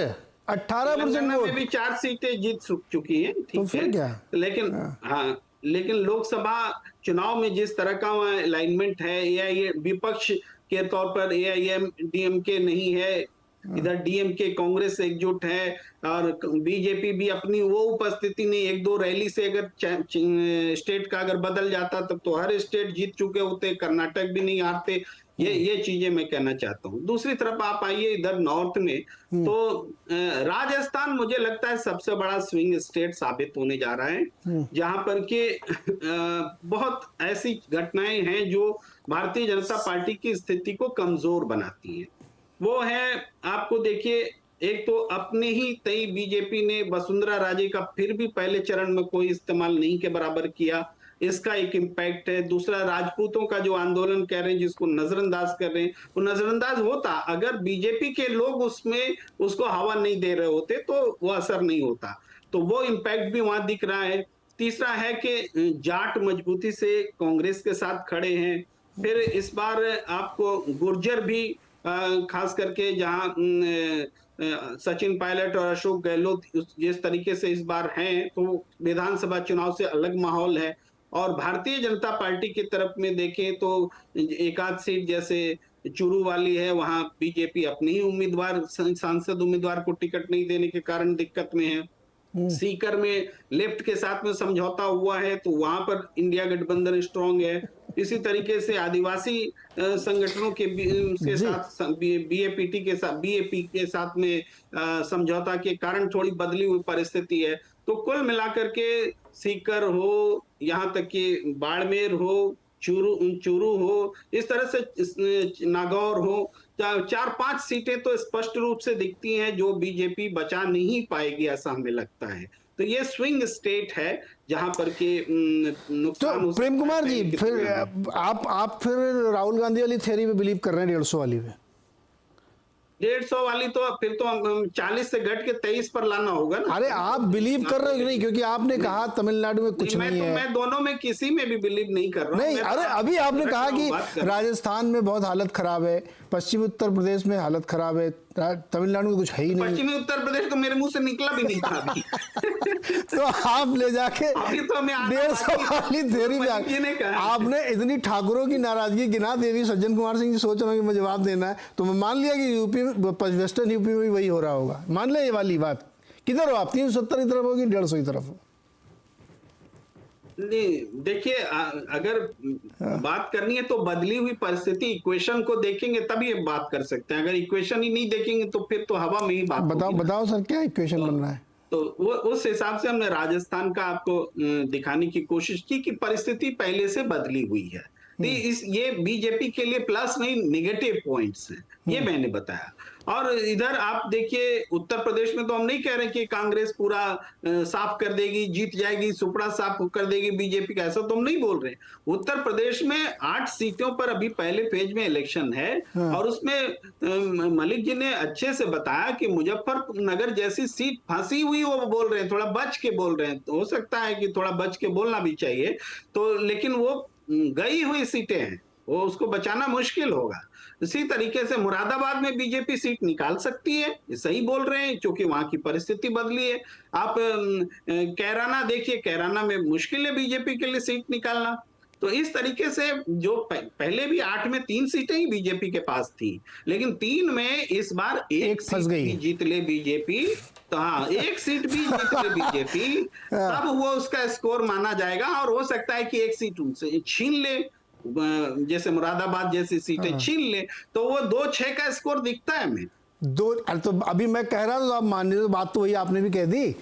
18% वोट,
भी 4 सीटें जीत चुकी हैं, ठीक
तो फिर
है
क्या?
लेकिन हाँ, लेकिन लोकसभा चुनाव में जिस तरह का अलाइनमेंट है, ये विपक्ष के तौर पर एआईएमडीएमके नहीं है, इधर डीएमके कांग्रेस एकजुट है, और बीजेपी भी अपनी वो उपस्थिति नहीं। 1-2 रैली से अगर स्टेट का अगर बदल जाता तब तो हर स्टेट जीत चुके होते, कर्नाटक भी नहीं हारते। ये चीजें मैं कहना चाहता हूँ। दूसरी तरफ आप आइए इधर नॉर्थ में, तो राजस्थान मुझे लगता है सबसे बड़ा स्विंग स्टेट साबित होने जा रहा है, जहां पर के बहुत ऐसी घटनाएं हैं जो भारतीय जनता पार्टी की स्थिति को कमजोर बनाती हैं। वो है, आपको देखिए, एक तो अपने ही तय बीजेपी ने वसुंधरा राजे का फिर भी पहले चरण में कोई इस्तेमाल नहीं के बराबर किया, इसका एक इम्पैक्ट है। दूसरा, राजपूतों का जो आंदोलन कर रहे हैं, जिसको नजरअंदाज कर रहे हैं, वो नजरअंदाज होता अगर बीजेपी के लोग उसमें उसको हवा नहीं दे रहे होते तो वो असर नहीं होता, तो वो इम्पैक्ट भी वहां दिख रहा है। तीसरा है कि जाट मजबूती से कांग्रेस के साथ खड़े हैं। फिर इस बार आपको गुर्जर भी खास करके जहां सचिन पायलट और अशोक गहलोत जिस तरीके से इस बार हैं, तो विधानसभा चुनाव से अलग माहौल है। और भारतीय जनता पार्टी की तरफ में देखें तो एक आध सीट जैसे चूरू वाली है, वहां बीजेपी अपनी ही उम्मीदवार, सांसद उम्मीदवार को टिकट नहीं देने के कारण दिक्कत में है। सीकर में लेफ्ट के साथ में समझौता हुआ है, तो वहां पर इंडिया गठबंधन स्ट्रांग है। इसी तरीके से आदिवासी संगठनों के साथ बीएपी के साथ में समझौता के कारण थोड़ी बदली हुई परिस्थिति है। तो कुल मिलाकर के सीकर हो, यहाँ तक कि बाड़मेर हो, चूरू हो, इस तरह से नागौर हो, 4-5 सीटें तो स्पष्ट रूप से दिखती हैं जो बीजेपी बचा नहीं पाएगी, ऐसा हमें लगता है। तो ये स्विंग स्टेट है जहां पर के नुकसान।
तो प्रेम कुमार जी, फिर आप फिर राहुल गांधी वाली थ्योरी पे बिलीव कर रहे हैं, 150 वाली पे?
150 वाली तो फिर तो 40 से घट के 23 पर लाना होगा ना।
अरे आप बिलीव कर रहे हो कि नहीं? क्योंकि आपने कहा तमिलनाडु में कुछ नहीं है।
मैं दोनों में किसी में भी बिलीव नहीं कर रहा हूं।
नहीं, अरे अभी आपने कहा कि राजस्थान में बहुत हालत खराब है, पश्चिमी उत्तर प्रदेश में हालत खराब है, तमिलनाडु में कुछ है ही नहीं।
पश्चिमी उत्तर प्रदेश तो मेरे मुंह से निकला भी नहीं था अभी।
तो आप ले जाके
अभी तो मैं
150 वाली थ्योरी पे आपने इतनी ठाकुरों की नाराजगी गिना देवी। सज्जन कुमार सिंह जी सोच रहे हैं कि मुझे जवाब देना है, तो मैं मान लिया कि यूपी में, वेस्टर्न यूपी में भी वही हो रहा होगा। मान ले ये वाली बात। किधर हो आप? 370 की तरफ हो कि 150 की तरफ हो?
नहीं, देखिए, अगर बात करनी है तो बदली हुई परिस्थिति इक्वेशन को देखेंगे तभी ये बात कर सकते हैं। अगर इक्वेशन ही नहीं देखेंगे तो फिर तो हवा में ही बात होगी।
बताओ सर, क्या इक्वेशन बन रहा है?
तो वो उस हिसाब से हमने राजस्थान का आपको दिखाने की कोशिश की कि परिस्थिति पहले से बदली हुई है। ये बीजेपी के लिए प्लस नहीं, निगेटिव पॉइंट्स हैं, ये मैंने बताया। और इधर आप देखिए, उत्तर प्रदेश में तो हम नहीं कह रहे कि कांग्रेस पूरा साफ कर देगी, जीत जाएगी, सुपड़ा साफ कर देगी बीजेपी का, ऐसा तो हम नहीं बोल रहे। उत्तर प्रदेश में 8 सीटों पर अभी पहले फेज में इलेक्शन है, और उसमें मलिक जी ने अच्छे से बताया कि मुजफ्फरनगर जैसी सीट फंसी हुई, वो बोल रहे हैं, थोड़ा बच के बोल रहे हैं। तो हो सकता है कि थोड़ा बच के बोलना भी चाहिए, तो लेकिन वो गई हुई सीटें हैं, वो उसको बचाना मुश्किल होगा। इसी तरीके से मुरादाबाद में बीजेपी सीट निकाल सकती है, सही बोल रहे हैं, क्योंकि वहां की परिस्थिति बदली है। आप कैराना देखिए, कैराना में मुश्किल है बीजेपी के लिए सीट निकालना। तो इस तरीके से जो पहले भी 8 में 3 सीटें ही बीजेपी के पास थी, लेकिन 3 में इस बार एक सीट भी जीत ले बीजेपी, तो हाँ, एक सीट भी जीत ले बीजेपी, तब वो उसका स्कोर माना जाएगा। और हो सकता है कि एक सीट उनसे छीन ले, जैसे मुरादाबाद जैसी सीटें छीन ले, तो वो 2-6 का स्कोर दिखता है हमें।
तो अभी मैं कह रहा था तो आप मान लीजिए, बात तो वही आपने भी कह दी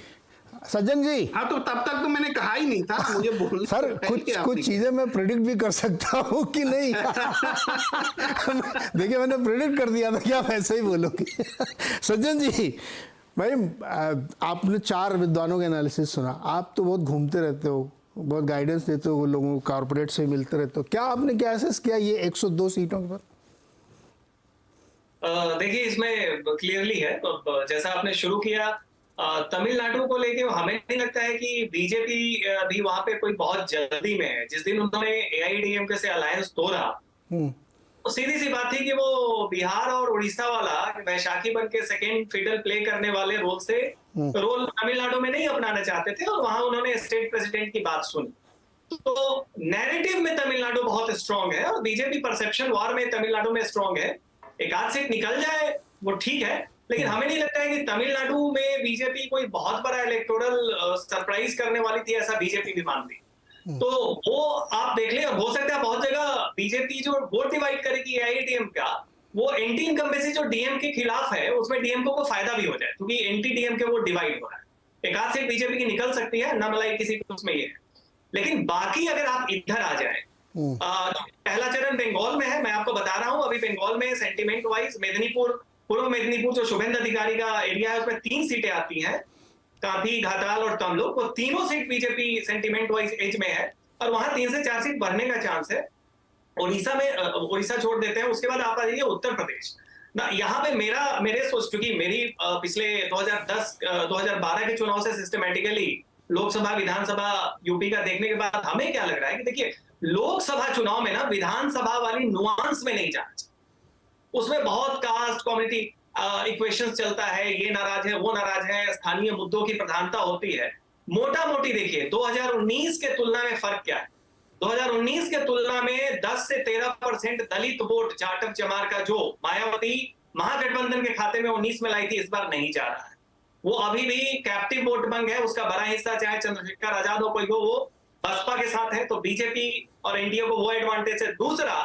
सज्जन जी।
हाँ, तो तब तक तो मैंने कहा ही नहीं था, मुझे बोलना
सर कुछ चीजें मैं प्रेडिक्ट भी कर सकता हूँ कि नहीं। देखिए, मैंने प्रेडिक्ट कर दिया था कि आप ऐसे ही बोलोगे। सज्जन जी भाई, आपने 4 विद्वानों के एनालिसिस सुना, आप तो बहुत घूमते रहते हो, बहुत गाइडेंस देते हो लोगों को, कॉर्पोरेट से मिलते रहते हो। क्या आपने क्या एसेस किया ये 102 सीटों के पर?
देखिए इसमें क्लियरली है, तो जैसा आपने शुरू किया तमिलनाडु को लेके, हमें नहीं लगता है कि बीजेपी भी वहां पे कोई बहुत जल्दी में है। जिस दिन उन्होंने एआईएडीएमके से अलायंस तोड़ा तो सीधी सी बात थी कि वो बिहार और उड़ीसा वाला वैशाखी बन के सेकेंड फिडल प्ले करने वाले रोल तमिलनाडु में नहीं अपनाना चाहते थे, और वहां उन्होंने स्टेट प्रेसिडेंट की बात सुनी। तो नैरेटिव में तमिलनाडु बहुत स्ट्रांग है और बीजेपी परसेप्शन वॉर में तमिलनाडु में स्ट्रांग है। एक आध सीट निकल जाए वो ठीक है, लेकिन हमें नहीं लगता है कि तमिलनाडु में बीजेपी कोई बहुत बड़ा इलेक्टोरल सरप्राइज करने वाली थी, ऐसा बीजेपी भी मानती। तो वो आप देख ले, हो सकता है बहुत जगह बीजेपी जो वोट डिवाइड करेगी एआईएडीएम का, वो एंटी इनकम्बेंसी जो डीएम के खिलाफ है उसमें डीएमके को फायदा भी हो जाए, क्योंकि एंटी डीएमके वोट डिवाइड हो रहा है। एक आध सीट बीजेपी की निकल सकती है, न मलाई किसी उसमें ये है। लेकिन बाकी अगर आप इधर आ जाए, पहला चरण बंगाल में है। मैं आपको बता रहा हूं, अभी बंगाल में सेंटिमेंट वाइज मेदिनीपुर, पूर्व मेदिनीपुर जो शुभेंद्र अधिकारी का एरिया है, उसमें 3 सीटें आती हैं, काफी, घाटाल और तमलुक। वो तीनों सीट बीजेपी सेंटिमेंट वाइज एज में है और वहां 3 से 4 सीट बढ़ने का चांस है। उड़ीसा में, उड़ीसा छोड़ देते हैं, उसके बाद आप आ जाइए उत्तर प्रदेश ना। यहाँ पे मेरे सोच, क्योंकि मेरी पिछले 2012 के चुनाव से सिस्टमेटिकली लोकसभा विधानसभा यूपी का देखने के बाद हमें क्या लग रहा है कि देखिए, लोकसभा चुनाव में ना विधानसभा वाली नुआंस में नहीं जाना चाहिए। उसमें बहुत कास्ट कम्युनिटी इक्वेशंस चलता है, ये नाराज है, वो नाराज है, स्थानीय मुद्दों की प्रधानता होती है। मोटा मोटी देखिए 2019 के तुलना में फर्क क्या है। 2019 के तुलना में 10 से 13% दलित वोट जाटव चमार का जो मायावती महागठबंधन के खाते में 19 में लाई थी, इस बार नहीं जा रहा है। वो अभी भी कैप्टिव वोट बैंक है, उसका बड़ा हिस्सा चाहे चंद्रशेखर आजाद हो कोई हो, वो बसपा के साथ है। तो बीजेपी और एनडीए को वो एडवांटेज है। दूसरा,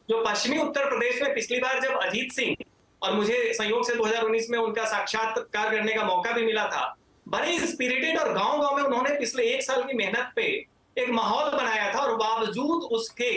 जो पश्चिमी उत्तर प्रदेश में पिछली बार जब अजीत सिंह, और मुझे संयोग से 2019 में उनका साक्षात्कार करने का मौका भी मिला था, बड़े स्पिरिटेड और गांव-गांव में उन्होंने पिछले 1 साल की मेहनत पे एक माहौल बनाया था, और बावजूद उसके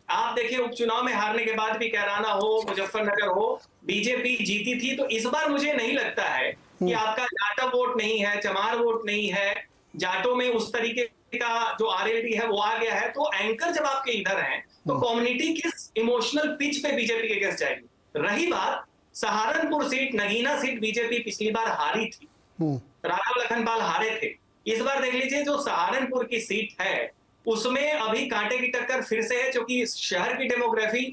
आप देखिए उपचुनाव में हारने के बाद भी कैराना हो, मुजफ्फरनगर हो, बीजेपी जीती थी। तो इस बार मुझे नहीं लगता है कि आपका जाटव वोट नहीं है, चमार वोट नहीं है, जाटों में उस तरीके का जो आरएलडी है वो आ गया है। तो एंकर जब आपके इधर हैं तो कम्युनिटी किस इमोशनल पिच पे बीजेपी के अगेंस्ट जाएगी। रही बात Saharanpur seat, Nagina seat BJP पिछली बार हारी थी, राघव लखनपाल हारे थे। इस बार देख लीजिए जो सहारनपुर की सीट है उसमें अभी कांटे की टक्कर फिर से है, क्योंकि शहर की डेमोग्राफी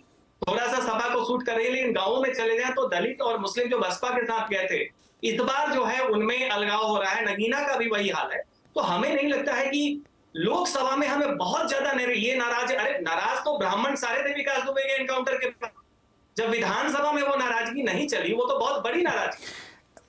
थोड़ा सा सपा को सूट कर रही है, लेकिन गांवों में चले जाए तो दलित और मुस्लिम जो बसपा के साथ गए थे, इस बार जो है उनमें अलगाव हो रहा है। नगीना का भी वही हाल है। तो हमें नहीं लगता है कि लोकसभा में हमें बहुत ज्यादा ये नाराज, अरे नाराज तो ब्राह्मण सारे थे विकास दुबे के एनकाउंटर के बाद। जब विधानसभा में वो नाराजगी नहीं चली, वो तो बहुत बड़ी नाराजगी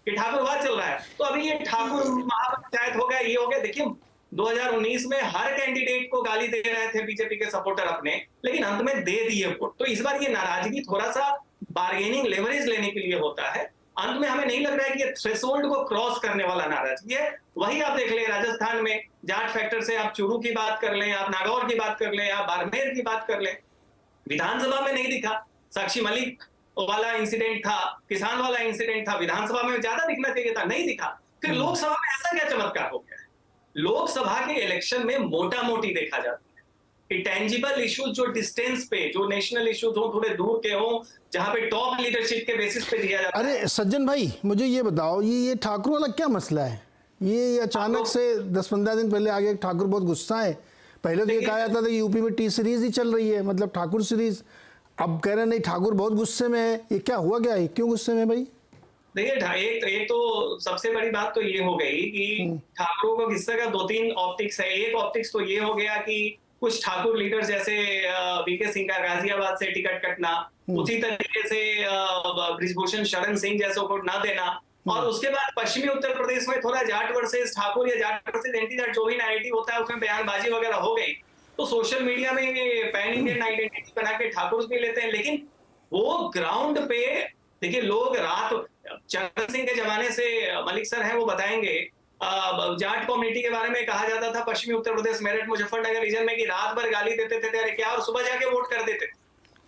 कि ठाकुरवाद चल रहा है। तो अभी ये ठाकुर महापंचायत हो गया, ये हो गया। देखिए 2019 में हर कैंडिडेट को गाली दे रहे थे बीजेपी के सपोर्टर अपने, लेकिन अंत में दे दिए वोट। तो इस बार ये नाराजगी थोड़ा सा बार्गेनिंग लेवरेज लेने के लिए होता है। अंत में हमें नहीं लग रहा है कि ये थ्रेशोल्ड को क्रॉस करने वाला नाराजगी है। वही आप देख लें राजस्थान में जाट फैक्टर से, आप चूरू की बात कर लें, आप नागौर की बात कर लें, आप बाड़मेर की बात कर लें, विधानसभा में नहीं दिखा। साक्षी मलिक वाला इंसिडेंट था, किसान वाला इंसिडेंट था, विधानसभा में ज्यादा दिखना चाहिए था, नहीं दिखा। फिर लोकसभा में ऐसा क्या चमत्कार हो गया है? लोकसभा के इलेक्शन में मोटा मोटी देखा जाता है कि टेंजिबल इश्यूज जो डिस्टेंस पे, जो नेशनल इश्यूज हो, थोड़े दूर के हो, जहां पे टॉप लीडरशिप के बेसिस पे दिया जाता है।
अरे सज्जन भाई, मुझे ये बताओ, ये ठाकुर वाला क्या मसला है? ये अचानक से 10-15 दिन पहले आगे ठाकुर बहुत गुस्सा है। पहले तो ये कहा जाता था कि यूपी में टी सीरीज ही चल रही है, मतलब ठाकुर सीरीज। अब कह रहे नहीं, ठाकुर बहुत गुस्से में है। ये क्या हुआ, क्या है, क्यों गुस्से में भाई?
देखिए एक तो सबसे बड़ी बात तो ये हो गई कि ठाकुरों को गुस्से का 2-3 ऑप्टिक्स है। एक ऑप्टिक्स तो ये हो गया कि कुछ ठाकुर लीडर जैसे वीके सिंह का गाजियाबाद से टिकट कटना, उसी तरीके से ब्रिजभूषण शरण सिंह जैसों को ना देना, और उसके बाद पश्चिमी उत्तर प्रदेश में थोड़ा जाट वर्सेस ठाकुर या जाट वर्सेस एंटी जाट जो भी नैरेटिव होता है उसमें बयानबाजी वगैरह हो गई। तो सोशल मीडिया में ये पैन इंडियन आइडेंटिटी बना के ठाकुर भी लेते हैं, लेकिन वो ग्राउंड पे देखिए लोग रात, चरण सिंह के जमाने से मलिक सर हैं वो बताएंगे, जाट कम्युनिटी के बारे में कहा जाता था पश्चिमी उत्तर प्रदेश मेरठ मुजफ्फरनगर रीजन में कि रात भर गाली देते थे, अरे क्या, और सुबह जाके वोट कर देते।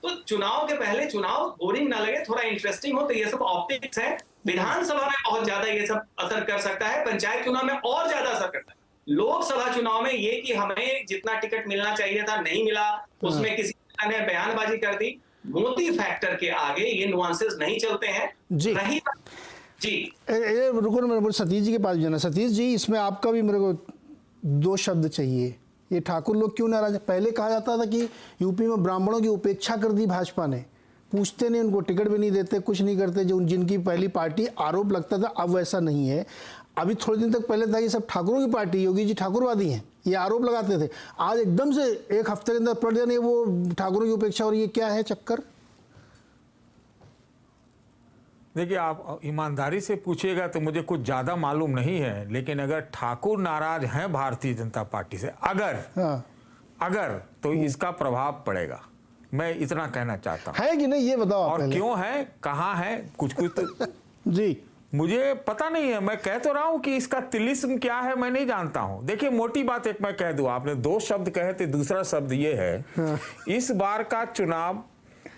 तो चुनाव के पहले चुनाव बोरिंग ना लगे, थोड़ा इंटरेस्टिंग हो, तो ये सब ऑप्टिक्स है। विधानसभा में बहुत ज्यादा ये सब असर कर सकता है, पंचायत चुनाव में और ज्यादा असर करता है। लोकसभा चुनाव में ये कि हमें जितना टिकट मिलना चाहिए था नहीं मिला, उसमें किसी ने बयानबाजी कर दी, मोदी फैक्टर के आगे ये नुआंसेस नहीं चलते हैं।
जी।
रही जी
रुको ना, मेरे सतीश जी के पास जाना। सतीश जी, इसमें आपका भी मेरे को 2 शब्द चाहिए। ये ठाकुर लोग क्यों नाराज है? पहले कहा जाता था कि यूपी में ब्राह्मणों की उपेक्षा कर दी भाजपा ने, पूछते नहीं, उनको टिकट भी नहीं देते, कुछ नहीं करते, जो जिनकी पहली पार्टी, आरोप लगता था। अब वैसा नहीं है। अभी थोड़े दिन तक पहले था कि सब ठाकुरों की पार्टी, योगी जी ठाकुरवादी हैं, ये आरोप लगाते थे। आज एकदम से 1 हफ्ते के अंदर पलट जाने वो ठाकुरों की उपेक्षा, और ये क्या है चक्कर?
देखिए, आप ईमानदारी से पूछिएगा तो मुझे कुछ ज़्यादा मालूम नहीं है, लेकिन अगर ठाकुर नाराज हैं भारतीय जनता पार्टी से, अगर तो इसका प्रभाव पड़ेगा, मैं इतना कहना चाहता हूँ।
है कि नहीं ये बताओ आप
और
पहले।
क्यों है, कहाँ है, कुछ तो
जी
मुझे पता नहीं है। मैं कह तो रहा हूं कि इसका तिलिस्म क्या है मैं नहीं जानता हूं। देखिए, मोटी बात एक मैं कह दूं, आपने 2 शब्द कहे थे, दूसरा शब्द ये है, इस बार का चुनाव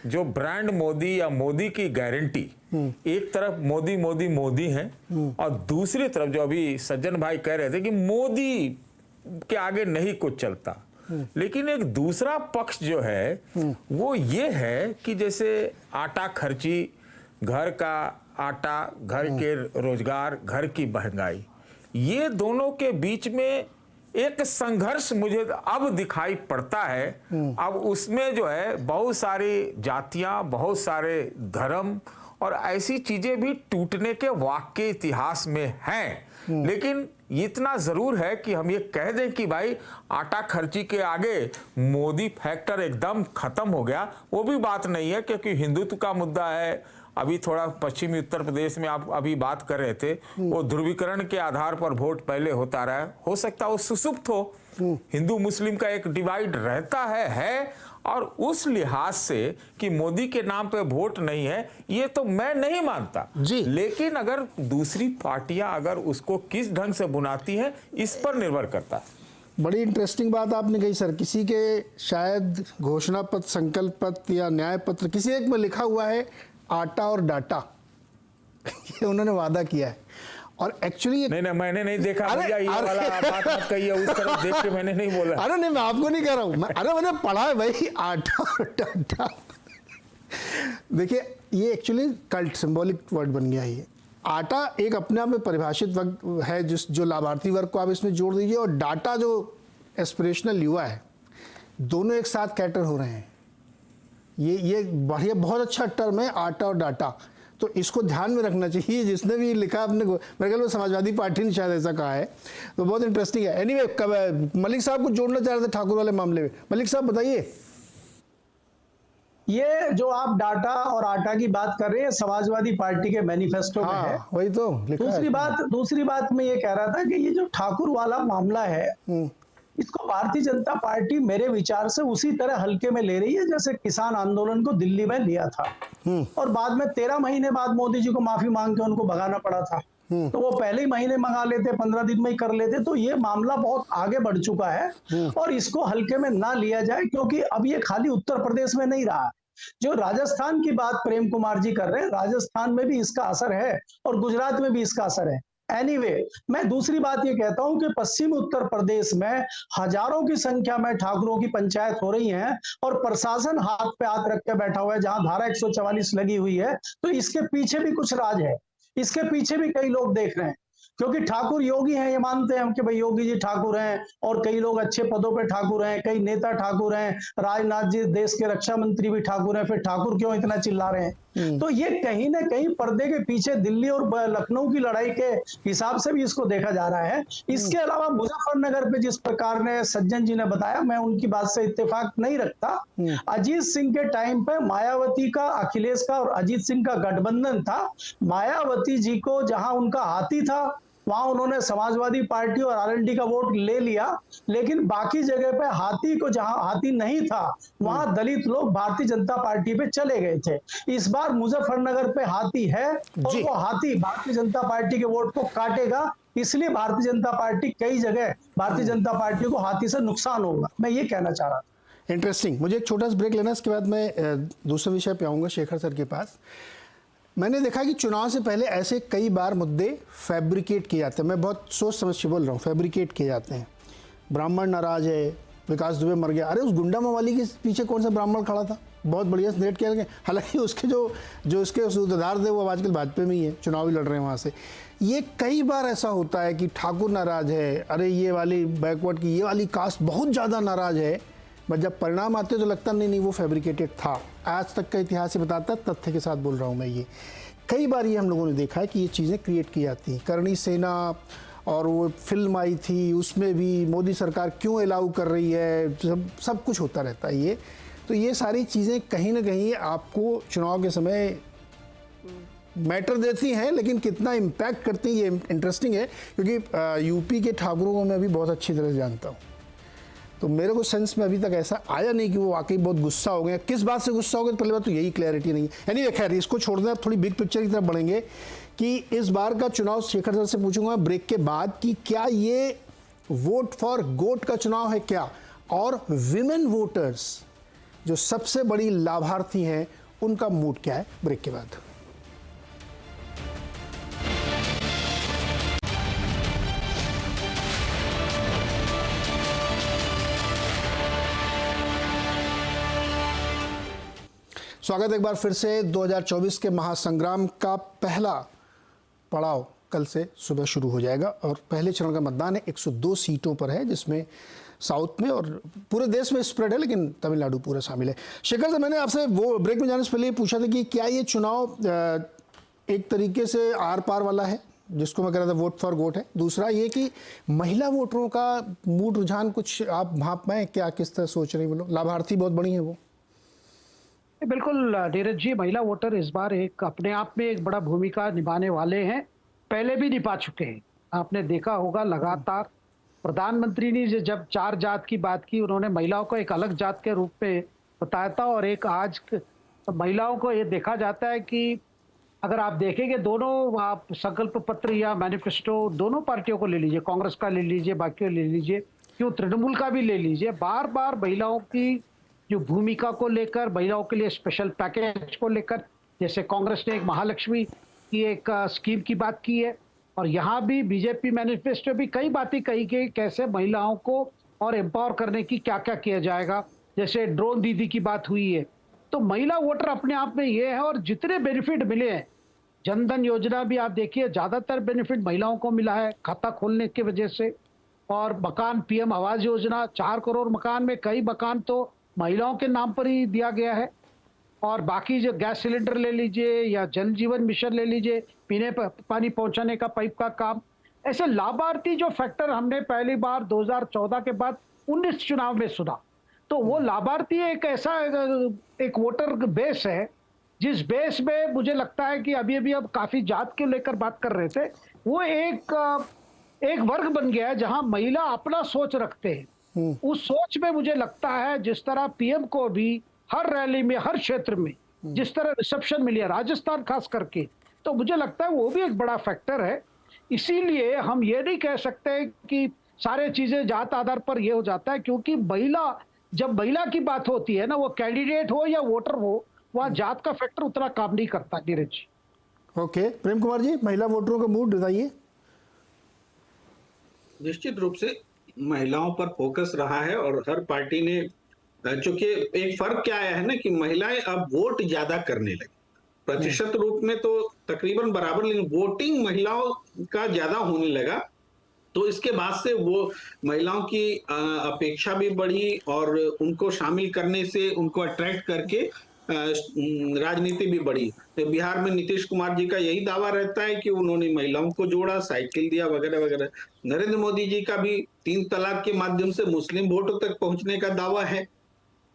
जो ब्रांड मोदी या मोदी की गारंटी, एक तरफ मोदी मोदी मोदी है, और दूसरी तरफ जो अभी सज्जन भाई कह रहे थे कि मोदी के आगे नहीं कुछ चलता, लेकिन एक दूसरा पक्ष जो है वो ये है कि जैसे आटा खर्ची, घर का आटा, घर के रोजगार, घर की महंगाई, ये दोनों के बीच में एक संघर्ष मुझे अब दिखाई पड़ता है। अब उसमें जो है बहुत सारी जातियां, बहुत सारे धर्म और ऐसी चीजें भी टूटने के वाकई इतिहास में हैं। लेकिन इतना जरूर है कि हम ये कह दें कि भाई आटा खर्ची के आगे मोदी फैक्टर एकदम खत्म हो गया, वो भी बात नहीं है, क्योंकि हिंदुत्व का मुद्दा है। अभी थोड़ा पश्चिमी उत्तर प्रदेश में आप अभी बात कर रहे थे, वो ध्रुवीकरण के आधार पर वोट पहले होता रहा है, हो सकता है वो सुसुप्त हो, हिंदू मुस्लिम का एक डिवाइड रहता है। और उस लिहाज से कि मोदी के नाम पे वोट नहीं है, ये तो मैं नहीं मानता
जी।
लेकिन अगर दूसरी पार्टियां अगर उसको किस ढंग से बुनाती हैं, इस पर निर्भर करता है।
बड़ी इंटरेस्टिंग बात आपने कही सर। किसी के शायद घोषणा पत्र, संकल्प पत्र या न्याय पत्र, किसी एक में लिखा हुआ है आटा और डाटा ये उन्होंने वादा किया है, और एक्चुअली
नहीं, मैंने नहीं देखा भैया, ये वाला बात मत कहिए, उस तरफ देख के मैंने नहीं बोला।
अरे नहीं, मैं आपको नहीं कह रहा हूं, मैंने पढ़ा है भाई, आटा और डाटा। देखिए, ये एक्चुअली कल्ट, सिंबॉलिक वर्ड बन गया है ये। आटा एक अपने आप में परिभाषित वर्ग है, जो लाभार्थी वर्ग को आप इसमें जोड़ दीजिए, और डाटा जो एस्पिरेशनल युवा है, दोनों एक साथ कैटर हो रहे हैं। ये बढ़िया, बहुत अच्छा टर्म है आटा और डाटा, तो इसको ध्यान में रखना चाहिए। जिसने भी लिखा अपने को, मेरे ख्याल में समाजवादी पार्टी ने शायद ऐसा कहा है, तो बहुत इंटरेस्टिंग है। एनीवे, मलिक साहब को जोड़ना चाह रहे थे ठाकुर वाले मामले में। मलिक साहब बताइए।
ये जो आप डाटा और आटा की बात कर रहे हैं, समाजवादी पार्टी के मैनिफेस्टो में है।
वही तो लिखा है।
दूसरी बात मैं ये कह रहा था कि ये जो ठाकुर वाला मामला है, इसको भारतीय जनता पार्टी मेरे विचार से उसी तरह हल्के में ले रही है जैसे किसान आंदोलन को दिल्ली में लिया था, और बाद में 13 महीने बाद मोदी जी को माफी मांग के उनको भगाना पड़ा था। तो वो पहले ही महीने मंगा लेते, 15 दिन में ही कर लेते। तो ये मामला बहुत आगे बढ़ चुका है और इसको हल्के में ना लिया जाए, क्योंकि अब ये खाली उत्तर प्रदेश में नहीं रहा। जो राजस्थान की बात प्रेम कुमार जी कर रहे हैं, राजस्थान में भी इसका असर है और गुजरात में भी इसका असर है। एनीवे, मैं दूसरी बात ये कहता हूं कि पश्चिमी उत्तर प्रदेश में हजारों की संख्या में ठाकुरों की पंचायत हो रही है और प्रशासन हाथ पे हाथ रख के बैठा हुआ है, जहां धारा 144 लगी हुई है। तो इसके पीछे भी कुछ राज है, इसके पीछे भी कई लोग देख रहे हैं, क्योंकि ठाकुर योगी हैं, ये मानते हैं हम कि भाई योगी जी ठाकुर हैं, और कई लोग अच्छे पदों पे ठाकुर हैं, कई नेता ठाकुर हैं, राजनाथ जी देश के रक्षा मंत्री भी ठाकुर हैं, फिर ठाकुर क्यों इतना चिल्ला रहे हैं? तो ये कहीं ना कहीं पर्दे के पीछे दिल्ली और लखनऊ की लड़ाई के हिसाब से भी इसको देखा जा रहा है। इसके अलावा मुजफ्फरनगर पे जिस प्रकार ने सज्जन जी ने बताया, मैं उनकी बात से इत्तेफाक नहीं रखता। अजीत सिंह के टाइम पे मायावती का, अखिलेश का और अजीत सिंह का गठबंधन था। मायावती जी को जहां उनका हाथी था वहां उन्होंने समाजवादी पार्टी और आरएलडी का वोट ले लिया, लेकिन बाकी जगह पे हाथी को, जहां हाथी नहीं था वहां दलित लोग भारतीय जनता पार्टी पे चले गए थे। इस बार मुजफ्फरनगर पे हाथी है और वो हाथी भारतीय जनता पार्टी के वोट को काटेगा, इसलिए भारतीय जनता पार्टी कई जगह भारतीय जनता पार्टी को हाथी से नुकसान होगा। मैं ये कहना चाह रहा था।
इंटरेस्टिंग। मुझे एक छोटा सा ब्रेक लेना, इसके बाद मैं दूसरे विषय पे आऊंगा शेखर सर के पास। मैंने देखा कि चुनाव से पहले ऐसे कई बार मुद्दे फैब्रिकेट किए जाते हैं। मैं बहुत सोच समझ के बोल रहा हूँ, फैब्रिकेट किए जाते हैं। ब्राह्मण नाराज है, विकास दुबे मर गया, अरे उस गुंडा मवाली के पीछे कौन सा ब्राह्मण खड़ा था, बहुत बढ़िया नेट किया गया। हालांकि उसके जो उसके सूत्रधार थे वो आजकल भाजपा में ही है, चुनाव भी लड़ रहे हैं वहाँ से। ये कई बार ऐसा होता है कि ठाकुर नाराज है, अरे ये वाली बैकवर्ड की ये वाली कास्ट बहुत ज़्यादा नाराज है, बट जब परिणाम आते तो लगता नहीं वो फैब्रिकेटेड था। आज तक का इतिहास ही बताता है, तथ्य के साथ बोल रहा हूँ मैं। ये कई बार ये हम लोगों ने देखा है कि ये चीज़ें क्रिएट की जाती हैं। करणी सेना और वो फिल्म आई थी उसमें भी मोदी सरकार क्यों अलाउ कर रही है, सब कुछ होता रहता है ये। तो ये सारी चीज़ें कहीं ना कहीं आपको चुनाव के समय मैटर देती हैं, लेकिन कितना इम्पैक्ट करती हैं ये इंटरेस्टिंग है, क्योंकि यूपी के ठाकुरों को मैं भी बहुत अच्छी तरह से जानता हूँ। तो मेरे को सेंस में अभी तक ऐसा आया नहीं कि वो वाकई बहुत गुस्सा हो गए। किस बात से गुस्सा हो गए, पहली बात तो यही क्लैरिटी नहीं है। यानी खैर इसको छोड़ दें, थोड़ी बिग पिक्चर की तरफ बढ़ेंगे कि इस बार का चुनाव शेखर सर से पूछूंगा ब्रेक के बाद कि क्या ये वोट फॉर गोट का चुनाव है क्या, और विमेन वोटर्स जो सबसे बड़ी लाभार्थी हैं उनका मूड क्या है। ब्रेक के बाद स्वागत एक बार फिर से। 2024 के महासंग्राम का पहला पड़ाव कल से सुबह शुरू हो जाएगा और पहले चरण का मतदान है 102 सीटों पर है, जिसमें साउथ में और पूरे देश में स्प्रेड है, लेकिन तमिलनाडु पूरा शामिल है। शेखर साहब, मैंने आपसे वो ब्रेक में जाने से पहले ये पूछा था कि क्या ये चुनाव एक तरीके से आर पार वाला है, जिसको मैं कह रहा था वोट फॉर गोट है। दूसरा ये कि महिला वोटरों का मूड रुझान कुछ आप भाप में क्या, किस तरह सोच रही, बोलो लाभार्थी बहुत बड़ी है वो।
बिल्कुल नीरज जी, महिला वोटर इस बार एक अपने आप में एक बड़ा भूमिका निभाने वाले हैं, पहले भी निभा चुके हैं। आपने देखा होगा लगातार प्रधानमंत्री ने जब 4 जात की बात की, उन्होंने महिलाओं को एक अलग जात के रूप में बताया था। और एक आज महिलाओं को ये देखा जाता है कि अगर आप देखेंगे दोनों आप संकल्प पत्र या मैनिफेस्टो दोनों पार्टियों को ले लीजिए, कांग्रेस का ले लीजिए, बाकी ले लीजिए, क्यों तृणमूल का भी ले लीजिए, बार बार महिलाओं की जो भूमिका को लेकर, महिलाओं के लिए स्पेशल पैकेज को लेकर, जैसे कांग्रेस ने एक महालक्ष्मी की एक स्कीम की बात की है, और यहाँ भी बीजेपी मैनिफेस्टो भी कई बातें कही गई कैसे महिलाओं को और एम्पावर करने की क्या क्या किया जाएगा, जैसे ड्रोन दीदी की बात हुई है। तो महिला वोटर अपने आप में ये है, और जितने बेनिफिट मिले हैं, जनधन योजना भी आप देखिए ज़्यादातर बेनिफिट महिलाओं को मिला है खाता खोलने की वजह से, और मकान पीएम आवास योजना 4 करोड़ मकान में कई मकान तो महिलाओं के नाम पर ही दिया गया है। और बाकी जो गैस सिलेंडर ले लीजिए या जल जीवन मिशन ले लीजिए, पीने पानी पहुंचाने का पाइप का काम, ऐसे लाभार्थी जो फैक्टर हमने पहली बार 2014 के बाद 19 चुनाव में सुना। तो वो लाभार्थी एक ऐसा एक वोटर बेस है जिस बेस में मुझे लगता है कि अभी अब काफी जात के लेकर बात कर रहे थे, वो एक वर्ग बन गया है जहां महिला अपना सोच रखते हैं। उस सोच में मुझे लगता है जिस तरह पीएम को भी हर रैली में हर क्षेत्र में जिस तरह रिसेप्शन मिली है, राजस्थान खास करके, तो मुझे लगता है वो भी एक बड़ा फैक्टर है। इसीलिए हम ये नहीं कह सकते कि सारे चीजें जात आधार पर ये हो जाता है, क्योंकि जब महिला की बात होती है ना, वो कैंडिडेट हो या वोटर हो, वहाँ जात का फैक्टर उतना काम नहीं करता। नीरज जी।
ओके, प्रेम कुमार जी, महिला वोटरों का मूड बताइए।
निश्चित रूप से महिलाओं पर फोकस रहा है, और हर पार्टी ने, चूंकि एक फर्क क्या आया है ना कि महिलाएं अब वोट ज्यादा करने लगी, प्रतिशत रूप में तो तकरीबन बराबर, लेकिन वोटिंग महिलाओं का ज्यादा होने लगा। तो इसके बाद से वो महिलाओं की अपेक्षा भी बढ़ी, और उनको शामिल करने से, उनको अट्रैक्ट करके राजनीति भी बढ़ी। तो बिहार में नीतीश कुमार जी का यही दावा रहता है कि उन्होंने महिलाओं को जोड़ा, साइकिल दिया वगैरह वगैरह। नरेंद्र मोदी जी का भी 3 तलाक के माध्यम से मुस्लिम वोटों तक पहुंचने का दावा है।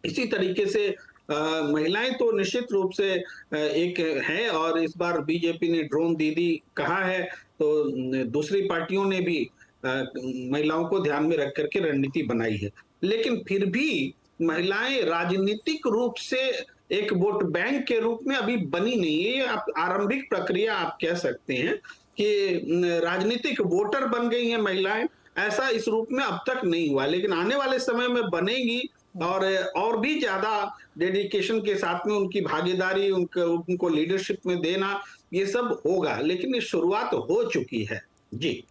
इसी तरीके से महिलाएं तो निश्चित रूप से एक है, और इस बार बीजेपी ने ड्रोन दीदी कहा है, तो दूसरी पार्टियों ने भी महिलाओं को ध्यान में रख करके रणनीति बनाई है। लेकिन फिर भी महिलाएं राजनीतिक रूप से एक वोट बैंक के रूप में अभी बनी नहीं है। ये आरंभिक प्रक्रिया आप कह सकते हैं कि राजनीतिक वोटर बन गई हैं महिलाएं, ऐसा इस रूप में अब तक नहीं हुआ, लेकिन आने वाले समय में बनेगी, और भी ज्यादा डेडिकेशन के साथ में उनकी भागीदारी, उनको लीडरशिप में देना, ये सब होगा, लेकिन ये शुरुआत हो चुकी है। जी,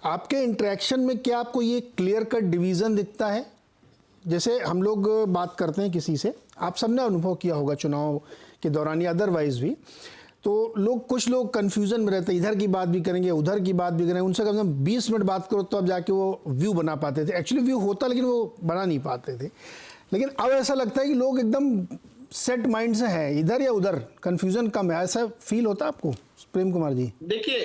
आपके इंटरेक्शन में क्या आपको ये क्लियर कट डिवीज़न दिखता है? जैसे हम लोग बात करते हैं किसी से, आप सबने अनुभव किया होगा चुनाव के दौरान या अदरवाइज भी, तो कुछ लोग कन्फ्यूज़न में रहते हैं, इधर की बात भी करेंगे उधर की बात भी करेंगे, उनसे कम से कम 20 मिनट बात करो तो अब जाके वो व्यू बना पाते थे। एक्चुअली व्यू होता लेकिन वो बना नहीं पाते थे। लेकिन अब ऐसा लगता है कि लोग एकदम सेट माइंड से हैं, इधर या उधर, कन्फ्यूज़न कम है। ऐसा फील होता है आपको प्रेम कुमार जी?
देखिए,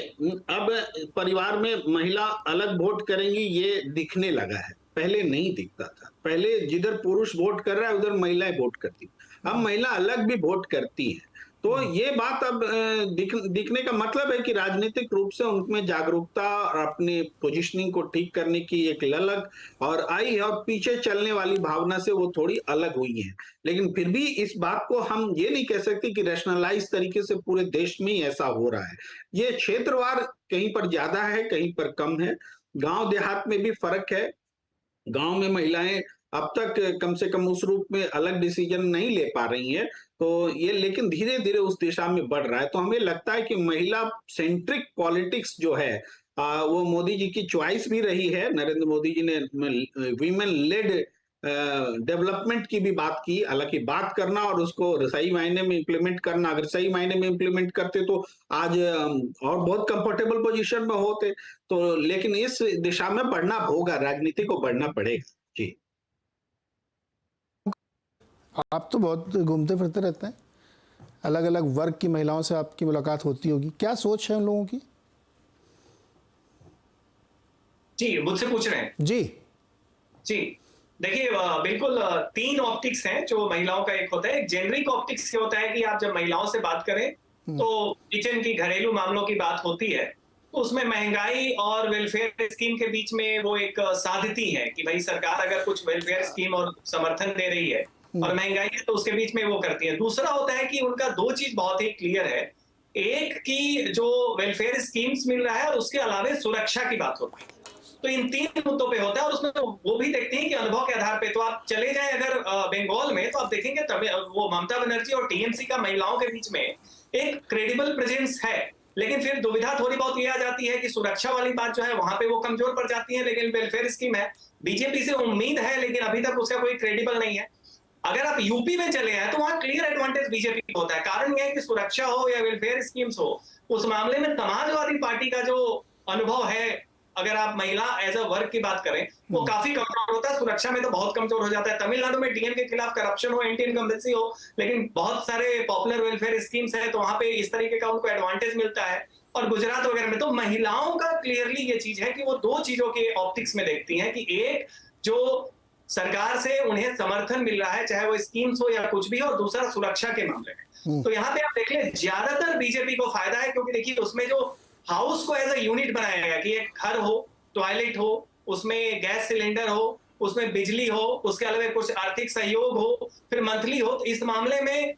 अब परिवार में महिला अलग वोट करेंगी ये दिखने लगा है, पहले नहीं दिखता था। पहले जिधर पुरुष वोट कर रहा है उधर महिलाएं वोट करती, अब महिला अलग भी वोट करती है। तो ये बात अब दिखने का मतलब है कि राजनीतिक रूप से उनमें जागरूकता और अपनी पोजीशनिंग को ठीक करने की एक ललक और आई है, और पीछे चलने वाली भावना से वो थोड़ी अलग हुई है। लेकिन फिर भी इस बात को हम ये नहीं कह सकते कि रैशनलाइज तरीके से पूरे देश में ही ऐसा हो रहा है। ये क्षेत्रवार कहीं पर ज्यादा है, कहीं पर कम है, गांव देहात में भी फर्क है। गांव में महिलाएं अब तक कम से कम उस रूप में अलग डिसीजन नहीं ले पा रही हैं, तो ये लेकिन धीरे धीरे उस दिशा में बढ़ रहा है। तो हमें लगता है कि महिला सेंट्रिक पॉलिटिक्स जो है वो मोदी जी की चॉइस भी रही है। नरेंद्र मोदी जी ने वीमेन लेड डेवलपमेंट की भी बात की, हालांकि बात करना और उसको सही मायने में इम्प्लीमेंट करना, अगर सही मायने में इम्प्लीमेंट करते तो आज और बहुत कंफर्टेबल पोजीशन में होते। तो लेकिन इस दिशा में बढ़ना होगा, राजनीति को बढ़ना पड़ेगा। जी,
आप तो बहुत घूमते फिरते रहते हैं, अलग अलग वर्ग की महिलाओं से आपकी मुलाकात होती होगी, क्या सोच है उन लोगों की?
जी, मुझसे पूछ रहे हैं?
जी
जी, देखिए, बिल्कुल 3 ऑप्टिक्स हैं जो महिलाओं का। एक होता है, एक जेनरिक ऑप्टिक्स, ये होता है कि आप जब महिलाओं से बात करें तो किचन की, घरेलू मामलों की बात होती है, तो उसमें महंगाई और वेलफेयर स्कीम के बीच में वो एक साधती है कि भाई सरकार अगर कुछ वेलफेयर स्कीम और समर्थन दे रही है और महंगाई है तो उसके बीच में वो करती है। दूसरा होता है कि उनका 2 चीज बहुत ही क्लियर है। एक की जो वेलफेयर स्कीम्स मिल रहा है और उसके अलावा सुरक्षा की बात होती है। तो इन 3 मुद्दों पे होता है, और उसमें तो वो भी देखते हैं कि अनुभव के आधार पे। तो आप चले जाएं अगर बंगाल में, तो आप देखेंगे वो ममता बनर्जी और टीएमसी का महिलाओं के बीच में एक क्रेडिबल प्रेजेंस है। लेकिन फिर दुविधा थोड़ी बहुत ये आ जाती है कि सुरक्षा वाली बात जो है वहां पे वो कमजोर पड़ जाती है। लेकिन वेलफेयर स्कीम है, बीजेपी से उम्मीद है, लेकिन अभी तक उसका कोई क्रेडिबल नहीं है। अगर आप यूपी में चले हैं तो वहां क्लियर एडवांटेज बीजेपी को होता है। कारण यह है कि सुरक्षा हो या वेलफेयर स्कीम्स हो, उस मामले में समाजवादी पार्टी का जो अनुभव है, अगर आप महिला एज अ वर्ग की बात करें, वो काफी कमजोर होता है। सुरक्षा में तो बहुत कमजोर हो जाता है। तमिलनाडु में डीएम के खिलाफ करप्शन हो, एंटी इनकम्बेंसी हो, लेकिन बहुत सारे पॉपुलर वेलफेयर स्कीम्स है, तो वहां पे इस तरीके का उनको एडवांटेज मिलता है। और गुजरात वगैरह में तो महिलाओं का क्लियरली ये चीज है कि वो 2 चीजों के ऑप्टिक्स में देखती हैं कि एक, जो सरकार से उन्हें समर्थन मिल रहा है, चाहे वो स्कीम्स हो या कुछ भी हो, और दूसरा सुरक्षा के मामले में। तो यहाँ पे आप देख लें, ज्यादातर बीजेपी को फायदा है, क्योंकि देखिए उसमें जो हाउस को एज अ यूनिट बनाया गया कि एक घर हो, टॉयलेट हो, उसमें गैस सिलेंडर हो, उसमें बिजली हो, उसके अलावा कुछ आर्थिक सहयोग हो, फिर मंथली हो। तो इस मामले में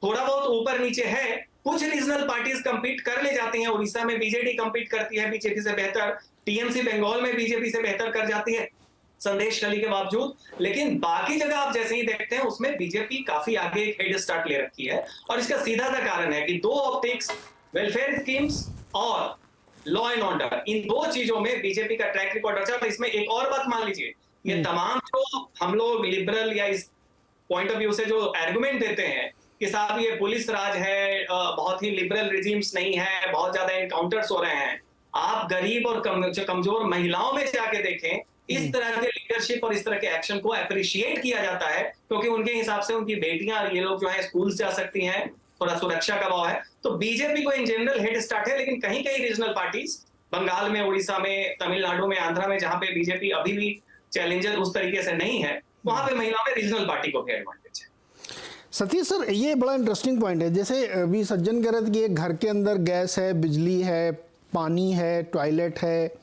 थोड़ा बहुत ऊपर नीचे है। कुछ रीजनल पार्टीज कंपीट कर ले जाती हैं। उड़ीसा में बीजेडी कंपीट करती है बीजेपी से बेहतर, टीएमसी बंगाल में बीजेपी से बेहतर कर जाती है संदेश खली के बावजूद। लेकिन बाकी जगह आप जैसे ही देखते हैं उसमें बीजेपी काफी आगे एक हेड स्टार्ट ले रखी है। और इसका सीधा सा कारण है कि 2 ऑप्टिक्स, वेलफेयर स्कीम्स और लॉ एंड ऑर्डर, इन 2 चीजों में बीजेपी का ट्रैक रिकॉर्ड अच्छा है। इसमें एक और बात मान लीजिए, ये तमाम जो हम लोग लिबरल या इस पॉइंट ऑफ व्यू से जो आर्गुमेंट देते हैं कि साहब ये पुलिस राज है, बहुत ही लिबरल रिजीम्स नहीं है, बहुत ज्यादा एनकाउंटर्स हो रहे हैं, आप गरीब और कमजोर महिलाओं में जाके देखें, इस तरह के लीडरशिप और इस तरह के एक्शन को अप्रिशिएट किया जाता है, क्योंकि उनके हिसाब से उनकी बेटियां, ये लोग जो है स्कूल जा सकती हैं, थोड़ा सुरक्षा का भाव है। तो बीजेपी को इन जनरल हेड स्टार्ट है। लेकिन कहीं कहीं रीजनल पार्टीज, बंगाल में, उड़ीसा में, तमिलनाडु में, आंध्रा में, जहां पे बीजेपी अभी भी चैलेंजर उस तरीके से नहीं है, वहां पे महिलाओं में रीजनल पार्टी को भी एडवांटेज है।
सतीश सर, ये बड़ा इंटरेस्टिंग पॉइंट है। जैसे अभी सज्जन कह रहे थे कि एक घर के अंदर गैस है, बिजली है, पानी है, टॉयलेट है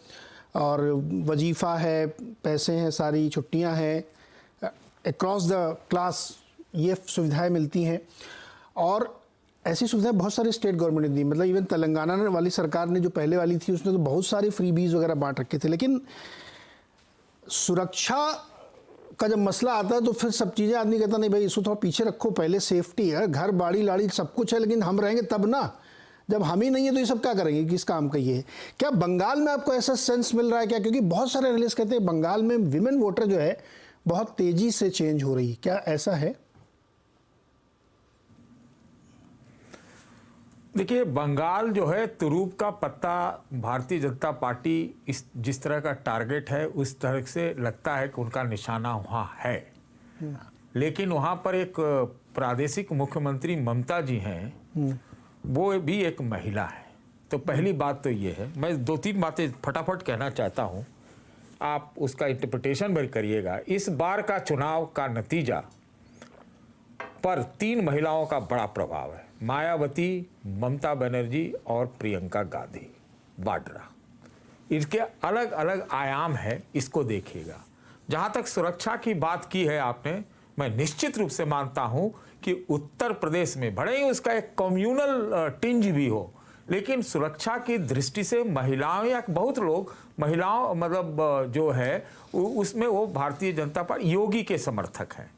और वजीफ़ा है, पैसे हैं, सारी छुट्टियां हैं, अक्रॉस द क्लास ये सुविधाएं मिलती हैं। और ऐसी सुविधाएं बहुत सारे स्टेट गवर्नमेंट ने दी, मतलब इवन तेलंगाना वाली सरकार ने जो पहले वाली थी उसने तो बहुत सारी फ्रीबीज वगैरह बांट रखे थे। लेकिन सुरक्षा का जब मसला आता है तो फिर सब चीज़ें आदमी कहता नहीं भाई इसको थोड़ा पीछे रखो, पहले सेफ्टी है, घर बाड़ी लाड़ी सब कुछ है, लेकिन हम रहेंगे तब ना, जब हम ही नहीं है तो ये सब क्या करेंगे, किस काम का ये है। क्या बंगाल में आपको ऐसा सेंस मिल रहा है क्या, क्योंकि बहुत सारे एनालिस्ट कहते हैं बंगाल में विमेन वोटर जो है बहुत तेजी से चेंज हो रही है, क्या ऐसा है?
देखिए, बंगाल जो है तुरूप का पत्ता भारतीय जनता पार्टी इस जिस तरह का टारगेट है उस तरह से लगता है कि उनका निशाना वहाँ है, लेकिन वहाँ पर एक प्रादेशिक मुख्यमंत्री ममता जी हैं, वो भी एक महिला है। तो पहली बात तो ये है, मैं 2-3 बातें फटाफट कहना चाहता हूँ, आप उसका इंटरप्रिटेशन भी करिएगा। इस बार का चुनाव का नतीजा पर 3 महिलाओं का बड़ा प्रभाव है, मायावती, ममता बनर्जी और प्रियंका गांधी वाड्रा। इसके अलग अलग आयाम है, इसको देखिएगा। जहाँ तक सुरक्षा की बात की है आपने, मैं निश्चित रूप से मानता हूँ कि उत्तर प्रदेश में भले ही उसका एक कम्युनल टिंज भी हो, लेकिन सुरक्षा की दृष्टि से महिलाओं या बहुत लोग महिलाओं मतलब जो है उसमें वो भारतीय जनता पार्टी योगी के समर्थक हैं।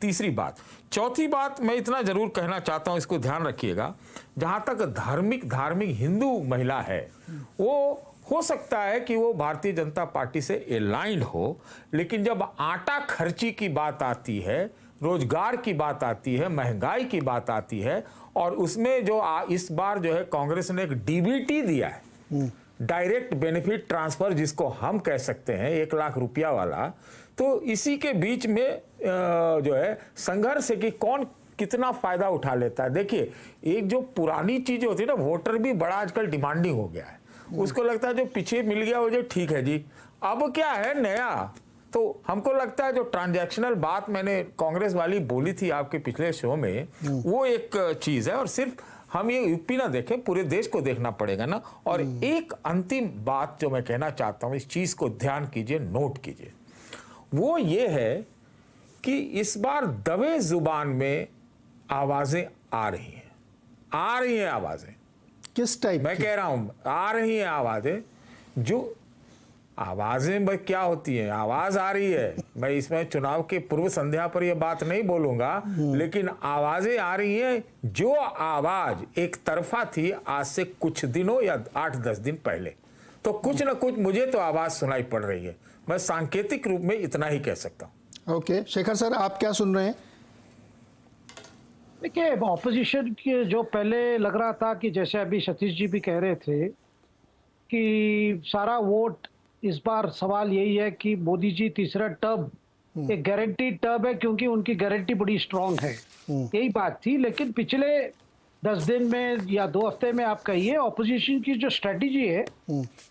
तीसरी बात। चौथी बात मैं इतना जरूर कहना चाहता हूं, इसको ध्यान रखिएगा, जहां तक धार्मिक हिंदू महिला है, वो हो सकता है कि वो भारतीय जनता पार्टी से अलाइंड हो, लेकिन जब आटा खर्ची की बात आती है, रोजगार की बात आती है, महंगाई की बात आती है, और उसमें जो इस बार जो है कांग्रेस ने एक डीबीटी दिया है, डायरेक्ट बेनिफिट ट्रांसफर जिसको हम कह सकते हैं, 1 लाख रुपया वाला, तो इसी के बीच में जो है संघर्ष है कि कौन कितना फायदा उठा लेता है। देखिए, एक जो पुरानी चीज होती है ना, वोटर भी बड़ा आजकल डिमांडिंग हो गया है, उसको लगता है जो पीछे मिल गया वो जो ठीक है जी, अब क्या है नया। तो हमको लगता है जो ट्रांजैक्शनल बात मैंने कांग्रेस वाली बोली थी आपके पिछले शो में, वो एक चीज है, और सिर्फ हम ये यूपी ना देखें, पूरे देश को देखना पड़ेगा ना। और एक अंतिम बात जो मैं कहना चाहता हूं, इस चीज को ध्यान कीजिए, नोट कीजिए, वो ये है कि इस बार दबे जुबान में आवाजें आ रही हैं आवाजें।
किस टाइप?
मैं कह रहा हूं आ रही हैं आवाजें, जो आवाजें भाई क्या होती हैं, आवाज आ रही है, मैं इसमें चुनाव के पूर्व संध्या पर यह बात नहीं बोलूंगा, लेकिन आवाजें आ रही हैं। जो आवाज एक तरफा थी आज से कुछ दिनों या 8-10 दिन पहले, तो कुछ ना कुछ मुझे तो आवाज सुनाई पड़ रही है। मैं सांकेतिक रूप में इतना ही कह सकता हूं।
ओके, शेखर सर आप क्या सुन रहे हैं?
देखिए, ऑपोजिशन के जो पहले लग रहा था कि जैसे अभी सतीश जी भी कह रहे थे कि सारा वोट इस बार सवाल यही है कि मोदी जी तीसरा टर्म एक गारंटीड टर्म है, क्योंकि उनकी गारंटी बड़ी स्ट्रांग है, यही बात थी। लेकिन पिछले 10 दिन में या 2 हफ्ते में आप कहिए, ऑपोजिशन की जो स्ट्रेटेजी है,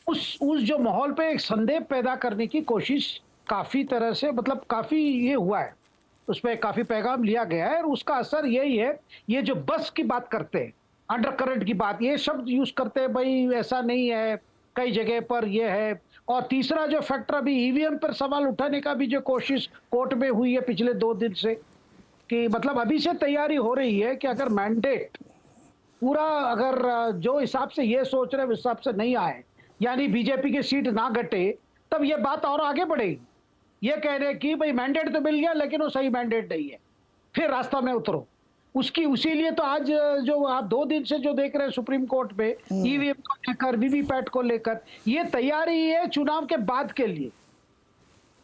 उस जो माहौल पे एक संदेह पैदा करने की कोशिश काफी तरह से, मतलब काफी ये हुआ है, उस पर काफी पैगाम लिया गया है, और उसका असर यही है। ये जो बस की बात करते हैं, अंडर करंट की बात, ये शब्द यूज करते हैं, भाई ऐसा नहीं है, कई जगह पर ये है। और तीसरा जो फैक्टर, अभी ईवीएम पर सवाल उठाने का भी जो कोशिश कोर्ट में हुई है पिछले 2 दिन से, कि मतलब अभी से तैयारी हो रही है कि अगर मैंडेट पूरा, अगर जो हिसाब से ये सोच रहे उस हिसाब से नहीं आए, यानी बीजेपी की सीट ना घटे, तब ये बात और आगे बढ़ेगी। ये कह रहे कि भाई मैंडेट तो मिल गया लेकिन वो सही मैंडेट नहीं है, फिर रास्ता में उतरो। उसीलिए तो आज जो आप 2 दिन से जो देख रहे हैं सुप्रीम कोर्ट में ईवीएम को लेकर, वीवीपैट को लेकर, ये तैयारी है चुनाव के बाद के लिए।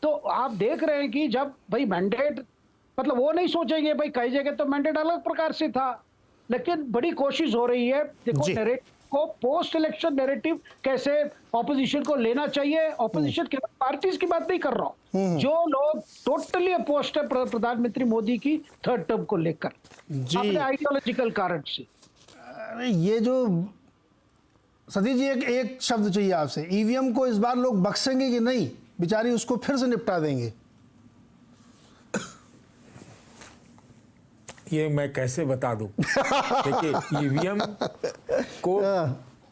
तो आप देख रहे हैं कि जब भाई मैंडेट, मतलब वो नहीं सोचेंगे भाई, कई जगह तो मैंडेट अलग प्रकार से था, लेकिन बड़ी कोशिश हो रही है। देखो, नैरेटिव को, पोस्ट इलेक्शन नैरेटिव कैसे ऑपोजिशन को लेना चाहिए। ऑपोजिशन के पार्टीज की बात नहीं कर रहा हूं, जो लोग टोटली अपोस्ट है प्रधानमंत्री मोदी की 3rd टर्म को लेकर, अपने आइडियोलॉजिकल कारण से।
अरे ये जो सतीश जी, एक शब्द चाहिए आपसे, ईवीएम को इस बार लोग बख्शेंगे कि नहीं, बेचारी उसको फिर से निपटा देंगे?
ये मैं कैसे बता दूं? देखिए, ईवीएम को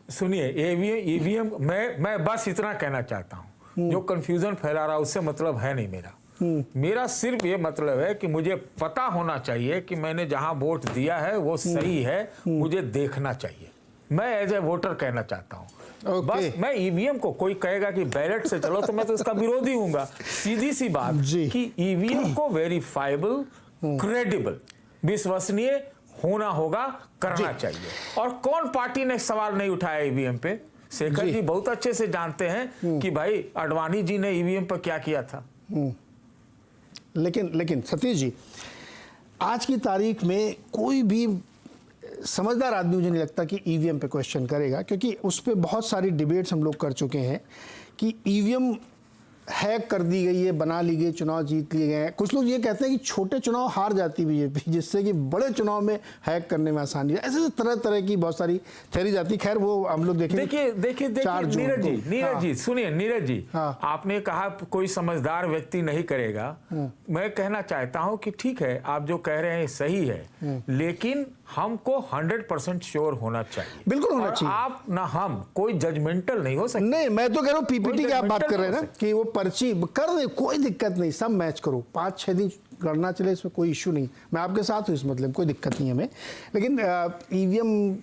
सुनिए, ईवीएम मैं बस इतना कहना चाहता हूं, जो कंफ्यूजन फैला रहा उससे मतलब है नहीं मेरा। मेरा सिर्फ ये मतलब है कि मुझे पता होना चाहिए कि मैंने जहां वोट दिया है वो सही है, मुझे देखना चाहिए। मैं एज ए वोटर कहना चाहता हूँ।
Okay.
बस मैं ईवीएम को, कोई कहेगा कि बैलेट से चलो तो मैं तो इसका विरोधी हूँगा। सीधी सी बात
जी।
कि ईवीएम को वेरीफाइबल, क्रेडिबल, विश्वसनीय होना होगा, करना चाहिए। और कौन पार्टी ने सवाल नहीं उठाया ईवीएम पे? शेखर जी बहुत अच्छे से जानते हैं कि भाई अडवाणी जी ने ईवीएम पर क्या किया था।
लेकिन सतीश जी, आज की तारीख में कोई भी समझदार आदमी मुझे नहीं लगता कि ईवीएम पे क्वेश्चन करेगा, क्योंकि उस पर बहुत सारी डिबेट्स हम लोग कर चुके हैं कि ईवीएम हैक कर दी गई है, बना ली गई, चुनाव जीत लिए गए हैं। कुछ लोग ये कहते हैं कि छोटे चुनाव हार जाती बीजेपी, जिससे कि बड़े चुनाव में हैक करने में आसानी है। ऐसे तरह तरह की बहुत सारी थ्योरी जाती। खैर वो हम लोग देखेंगे।
देखिए नीरज जी सुनिए, नीरज जी,
हाँ।
आपने कहा कोई समझदार व्यक्ति नहीं करेगा। मैं कहना चाहता हूं कि ठीक है, आप जो कह रहे हैं सही है, लेकिन हमको 100% श्योर होना चाहिए।
बिल्कुल होना
और
चाहिए।
आप ना हम कोई जजमेंटल नहीं हो सकते।
नहीं, मैं तो कह रहा हूँ पीपीटी की आप बात कर रहे हैं ना,
हो सकते।
कि वो पर्ची कर दे, कोई दिक्कत नहीं, सब मैच करो, 5-6 दिन करना चले, इसमें कोई इशू नहीं। मैं आपके साथ हूँ इस मतलब, कोई दिक्कत नहीं हमें। लेकिन ईवीएम,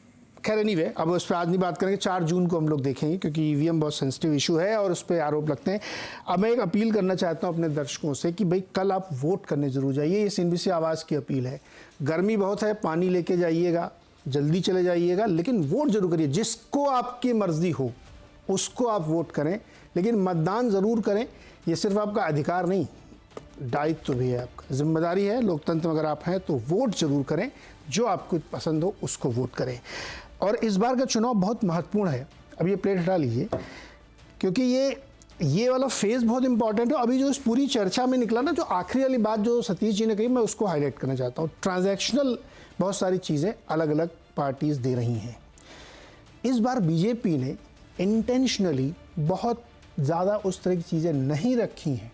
खैर एनीवे, अब उस पर आज नहीं बात करेंगे। 4 जून को हम लोग देखेंगे, क्योंकि ईवीएम बहुत सेंसिटिव इशू है और उस पर आरोप लगते हैं। अब मैं एक अपील करना चाहता हूं अपने दर्शकों से कि भाई कल आप वोट करने जरूर जाइए। ये CNBC आवाज़ की अपील है। गर्मी बहुत है, पानी लेके जाइएगा, जल्दी चले जाइएगा, लेकिन वोट जरूर करिए। जिसको आपकी मर्जी हो उसको आप वोट करें, लेकिन मतदान ज़रूर करें। ये सिर्फ आपका अधिकार नहीं, दायित्व भी है, आपका जिम्मेदारी है। लोकतंत्र में अगर आप हैं तो वोट जरूर करें, जो आपको पसंद हो उसको वोट करें। और इस बार का चुनाव बहुत महत्वपूर्ण है। अब ये प्लेट हटा लीजिए, क्योंकि ये वाला फेज बहुत इंपॉर्टेंट है। अभी जो इस पूरी चर्चा में निकला ना, जो आखिरी वाली बात जो सतीश जी ने कही, मैं उसको हाईलाइट करना चाहता हूँ। ट्रांजैक्शनल बहुत सारी चीज़ें अलग अलग पार्टीज दे रही हैं। इस बार बीजेपी ने इंटेंशनली बहुत ज़्यादा उस तरह की चीज़ें नहीं रखी हैं।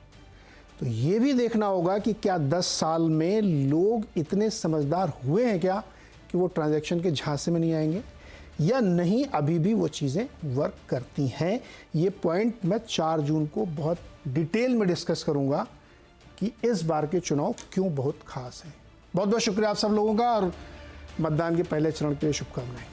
तो ये भी देखना होगा कि क्या 10 साल में लोग इतने समझदार हुए हैं क्या कि वो ट्रांजैक्शन के झांसे में नहीं आएंगे, या नहीं अभी भी वो चीज़ें वर्क करती हैं। ये पॉइंट मैं 4 जून को बहुत डिटेल में डिस्कस करूंगा कि इस बार के चुनाव क्यों बहुत खास हैं। बहुत बहुत शुक्रिया आप सब लोगों का, और मतदान के पहले चरण के लिए शुभकामनाएं।